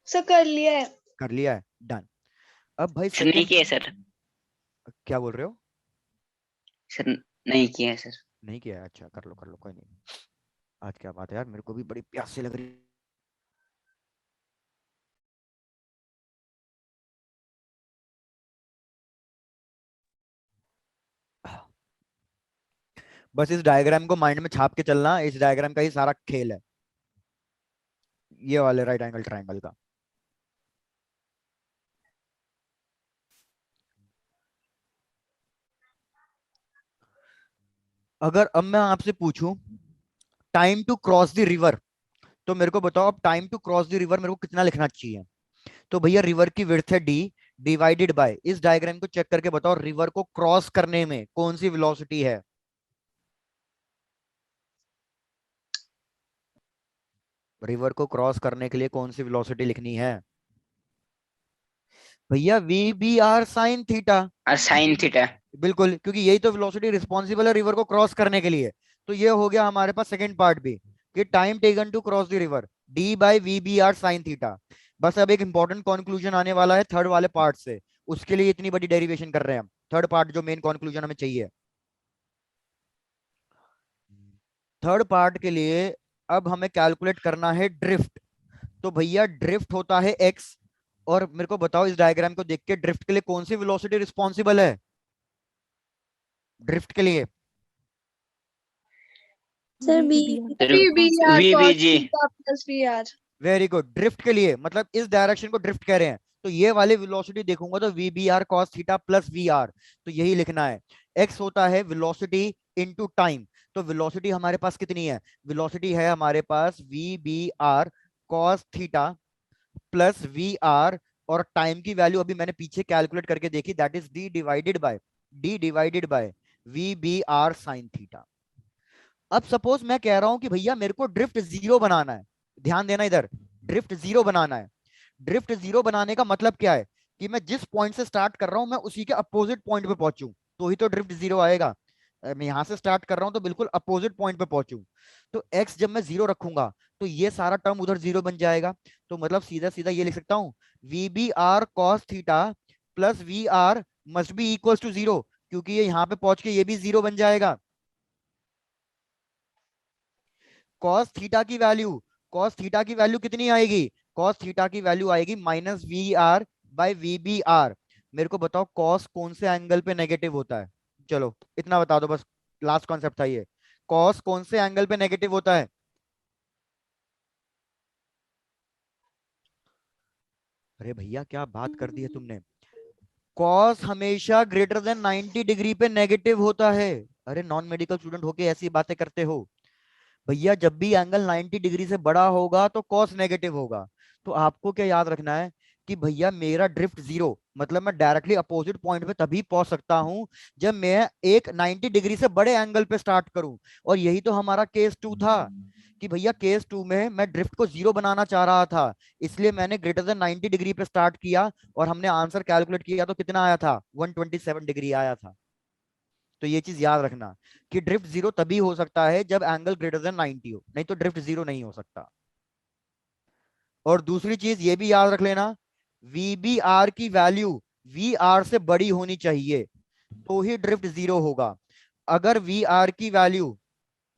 Sir, कर लिया है. कर लिया है, डन। अब भाई सर नहीं सेकंड, किया सर. क्या बोल रहे हो। सर नहीं किया है सर. नहीं किया है, अच्छा कर लो कोई नहीं। आज क्या बात है यार, मेरे को भी बड़ी प्यास सी लग रही है। बस इस डायग्राम को माइंड में छाप के चलना, इस डायग्राम का ही सारा खेल है, ये वाले राइट एंगल ट्राइंगल का। अगर अब मैं आपसे पूछूं time to cross the river, तो मेरे को बताओ अब time to cross the river मेरे को कितना लिखना चाहिए। तो भैया रिवर की विड्थ है डी, डिवाइडेड बाय, इस डायग्राम को चेक करके बताओ रिवर को क्रॉस करने में कौन सी वेलोसिटी है। रिवर को क्रॉस करने के लिए कौन सी वेलोसिटी लिखनी है भैया? V B are sine theta. और साइन थीटा। बिल्कुल, क्योंकि यही तो वेलोसिटी रिस्पॉन्सिबल है रिवर को क्रॉस करने के लिए। तो ये हो गया हमारे पास सेकंड पार्ट भी, कि time taken to cross the river D by V B are sine theta. बस अब एक इंपॉर्टेंट कंक्लूजन आने वाला है थर्ड वाले पार्ट से, उसके लिए इतनी बड़ी डेरिवेशन कर रहे हैं हम। थर्ड पार्ट जो मेन कंक्लूजन हमें चाहिए, थर्ड पार्ट के लिए अब हमें कैलकुलेट करना है ड्रिफ्ट। तो भैया ड्रिफ्ट होता है एक्स, और मेरे को बताओ इस डायग्राम को देख के ड्रिफ्ट के लिए कौन सी वेलोसिटी रिस्पॉन्सिबल है ड्रिफ्ट के लिए? Sir B. V B G. Plus we R. Very good, drift के लिए मतलब इस डायरेक्शन को ड्रिफ्ट कह रहे हैं, तो ये वाली वेलोसिटी देखूंगा तो we B are cos theta plus we are, तो यही लिखना है। एक्स होता है वेलोसिटी इनटू टाइम, तो वेलोसिटी हमारे पास कितनी है? वेलोसिटी है हमारे पास v B are cos theta plus we are, और टाइम की वैल्यू अभी मैंने पीछे कैलकुलेट करके देखी, that is d divided by we B are sine theta. अब सपोज मैं कह रहा हूं कि भैया मेरे को ड्रिफ्ट जीरो बनाना है, ध्यान देना इधर, ड्रिफ्ट जीरो बनाना है। ड्रिफ्ट जीरो बनाने का मतलब क्या है? कि मैं जिस पॉइंट से स्टार्ट कर रहा हूं मैं उसी के अपोजिट पॉइंट पे पहुंचूं, तो ही तो ड्रिफ्ट जीरो आएगा। मैं यहां से स्टार्ट कर रहा हूं तो बिल्कुल अपोजिट पॉइंट पे पहुंचूं, तो एक्स जब मैं जीरो रखूंगा तो ये सारा टर्म उधर जीरो बन जाएगा। तो मतलब सीधा सीधा ये लिख सकता हूं, V B are cos theta plus we R must be equal to zero, क्योंकि ये यहां पे पहुंच के ये भी जीरो बन जाएगा। कॉस थीटा की वैल्यू कितनी आएगी? कॉस थीटा की वैल्यू आएगी minus V R by V B R. मेरे को बताओ कॉस कौन से एंगल पे नेगेटिव होता है? चलो इतना बता दो बस, लास्ट कॉन्सेप्ट था ये। कॉस कौन से एंगल पे नेगेटिव होता है? अरे भैया क्या बात कर दी है तुमने, कॉस हमेशा ग्रेटर देन 90 डिग्री पे नेगेटिव होता है। अरे नॉन मेडिकल स्टूडेंट होके ऐसी बातें करते हो? भैया जब भी एंगल 90 डिग्री से बड़ा होगा तो कॉस नेगेटिव होगा। तो आपको क्या याद रखना है कि भैया मेरा ड्रिफ्ट जीरो मतलब मैं डायरेक्टली अपोजिट पॉइंट पे तभी पहुंच सकता हूं जब मैं एक 90 डिग्री से बड़े एंगल पे स्टार्ट करूं। और यही तो हमारा केस टू था, कि भैया केस टू में मैं ड्रिफ्ट को जीरो बनाना चाह रहा था, इसलिए मैंने ग्रेटर देन 90 डिग्री पे स्टार्ट किया, और हमने आंसर कैलकुलेट किया तो कितना आया था? 127 डिग्री आया था। तो ये चीज याद रखना कि ड्रिफ्ट जीरो तभी हो सकता है जब एंगल ग्रेटर देन 90 हो, नहीं तो ड्रिफ्ट जीरो नहीं हो सकता। और दूसरी चीज ये भी याद रख लेना, वी बी आर की वैल्यू वी आर से बड़ी होनी चाहिए तो ही ड्रिफ्ट जीरो होगा। अगर वी आर की value,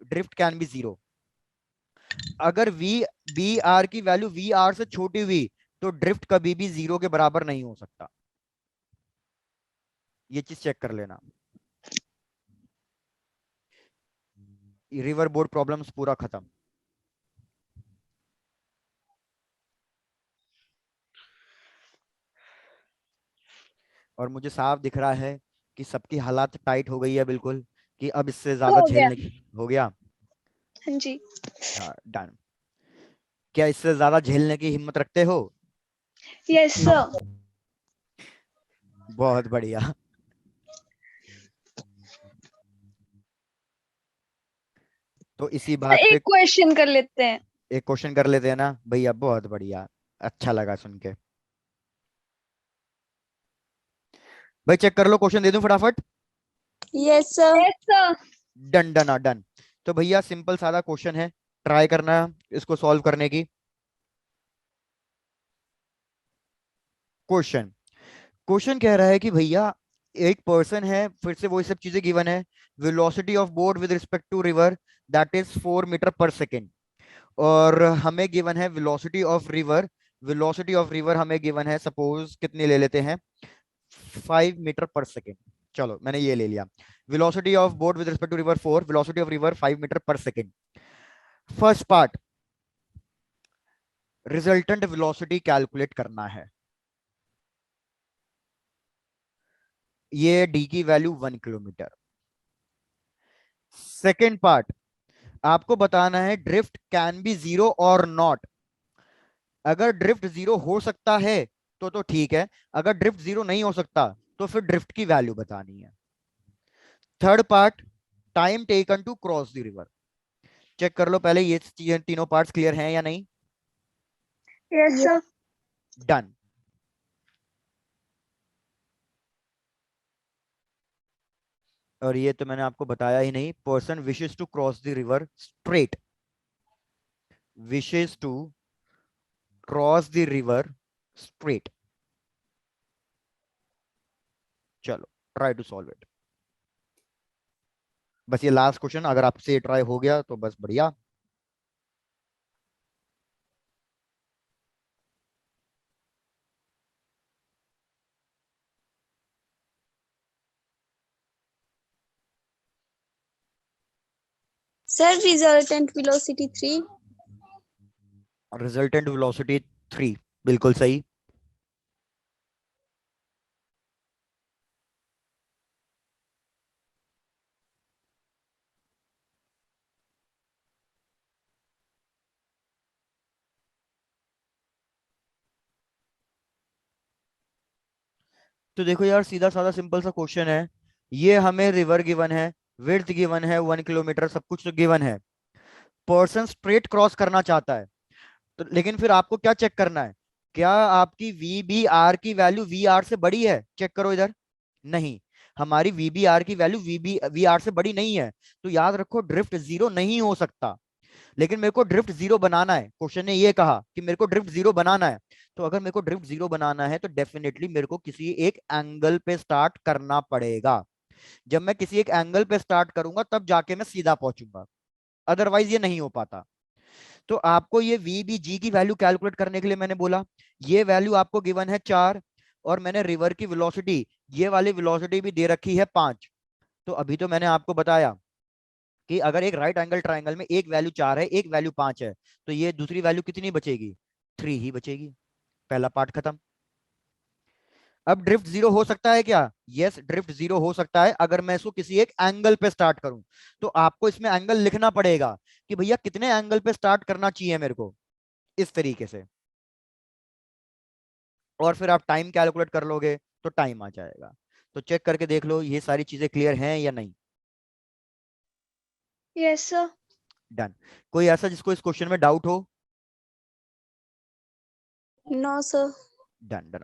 drift can be zero, अगर वी बी आर की वैल्यू वी आर से छोटी हुई तो ड्रिफ्ट कभी भी जीरो के बराबर नहीं हो सकता। ये चीज चेक कर लेना। रिवर बोर्ड प्रॉब्लम्स पूरा खत्म। और मुझे साफ दिख रहा है कि सबकी हालात टाइट हो गई है बिल्कुल, कि अब इससे ज्यादा हो गया। झेलने हो गया। हाँ जी। हाँ डन। क्या इससे ज्यादा झेलने की हिम्मत रखते हो? Yes sir. बहुत बढ़िया। तो इसी बात पे एक क्वेश्चन कर लेते हैं। एक क्वेश्चन कर लेते हैं ना भैया, बहुत बढ़िया, अच्छा लगा सुन के। भाई चेक कर लो, क्वेश्चन दे दूं फटाफट? Yes sir. Yes sir. Done done done. तो भैया सिंपल सादा क्वेश्चन है, ट्राई करना इसको सॉल्व करने की। क्वेश्चन क्वेश्चन कह रहा है कि भैया एक पर्सन है, फिर से वही सब चीजें गिवन है, velocity of boat with respect to river that is 4 metre per second, और हमें गिवन है वेलोसिटी ऑफ रिवर हमें गिवन है, सपोज कितनी ले लेते हैं, 5 मीटर पर सेकेंड। चलो मैंने ये ले लिया। Velocity of boat with respect to river 4, velocity of river 5 metre per second. First part, resultant velocity calculate करना है। ये डी की वैल्यू 1 किलोमीटर। सेकेंड पार्ट, आपको बताना है ड्रिफ्ट कैन बी जीरो और नॉट। अगर ड्रिफ्ट जीरो हो सकता है तो ठीक है, अगर ड्रिफ्ट जीरो नहीं हो सकता तो फिर ड्रिफ्ट की वैल्यू बतानी है। Third part, time taken to cross the river. Check कर लो पहले ये चीजें, तीनों पार्ट्स क्लियर हैं या नहीं। Yes, sir. डन। और ये तो मैंने आपको बताया ही नहीं, person wishes to cross the river straight, wishes to cross the river straight. चलो ट्राई टू सॉल्व इट। बस ये लास्ट क्वेश्चन, अगर आपसे ट्राई हो गया तो बस बढ़िया। Sir, resultant velocity 3. Resultant velocity 3, बिल्कुल सही। तो देखो यार, सीधा साधा सिंपल सा क्वेश्चन है। ये हमें रिवर गिवन है, विड्थ गिवन है 1 किलोमीटर, सब कुछ तो गिवन है। पर्सन स्ट्रेट क्रॉस करना चाहता है, तो लेकिन फिर आपको क्या चेक करना है, क्या आपकी वी बी आर की वैल्यू वी आर से बड़ी है? चेक करो इधर। नहीं, हमारी वी बी आर की वैल्यू वी आर से बड़ी नहीं है। तो याद रखो ड्रिफ्ट जीरो नहीं हो सकता। लेकिन मेरे को ड्रिफ्ट जीरो बनाना है, क्वेश्चन ने ये कहा कि मेरे को ड्रिफ्ट जीरो बनाना है। तो अगर मेरे को ड्रिफ्ट जीरो बनाना है तो डेफिनेटली मेरे को किसी एक एंगल पे स्टार्ट करना पड़ेगा। जब मैं किसी एक एंगल पे स्टार्ट करूंगा तब जाके मैं सीधा पहुंचूंगा, अदरवाइज ये नहीं हो पाता। तो आपको ये वी बी जी की वैल्यू कैलकुलेट करने के लिए मैंने बोला, ये वैल्यू आपको गिवन है 4, और मैंने रिवर की वेलोसिटी, ये वाली वेलोसिटी भी दे रखी है 5। तो अभी तो मैंने आपको बताया कि अगर एक राइट एंगल ट्राइंगल में एक वैल्यू 4 है, एक वैल्यू 5 है, तो ये दूसरी वैल्यू कितनी बचेगी? 3 ही बचेगी। पहला पार्ट खत्म। अब ड्रिफ्ट जीरो हो सकता है क्या? यस, ड्रिफ्ट जीरो हो सकता है अगर मैं इसको किसी एक एंगल पे स्टार्ट करूं। तो आपको इसमें एंगल लिखना पड़ेगा कि भैया कितने एंगल पे स्टार्ट करना चाहिए मेरे को, इस तरीके से। और फिर आप टाइम कैलकुलेट कर लोगे तो टाइम आ जाएगा। तो चेक करके देख लो ये सारी चीजें क्लियर हैं या नहीं। Yes, sir. डन। कोई ऐसा जिसको इस क्वेश्चन में डाउट हो? No, sir. Done done.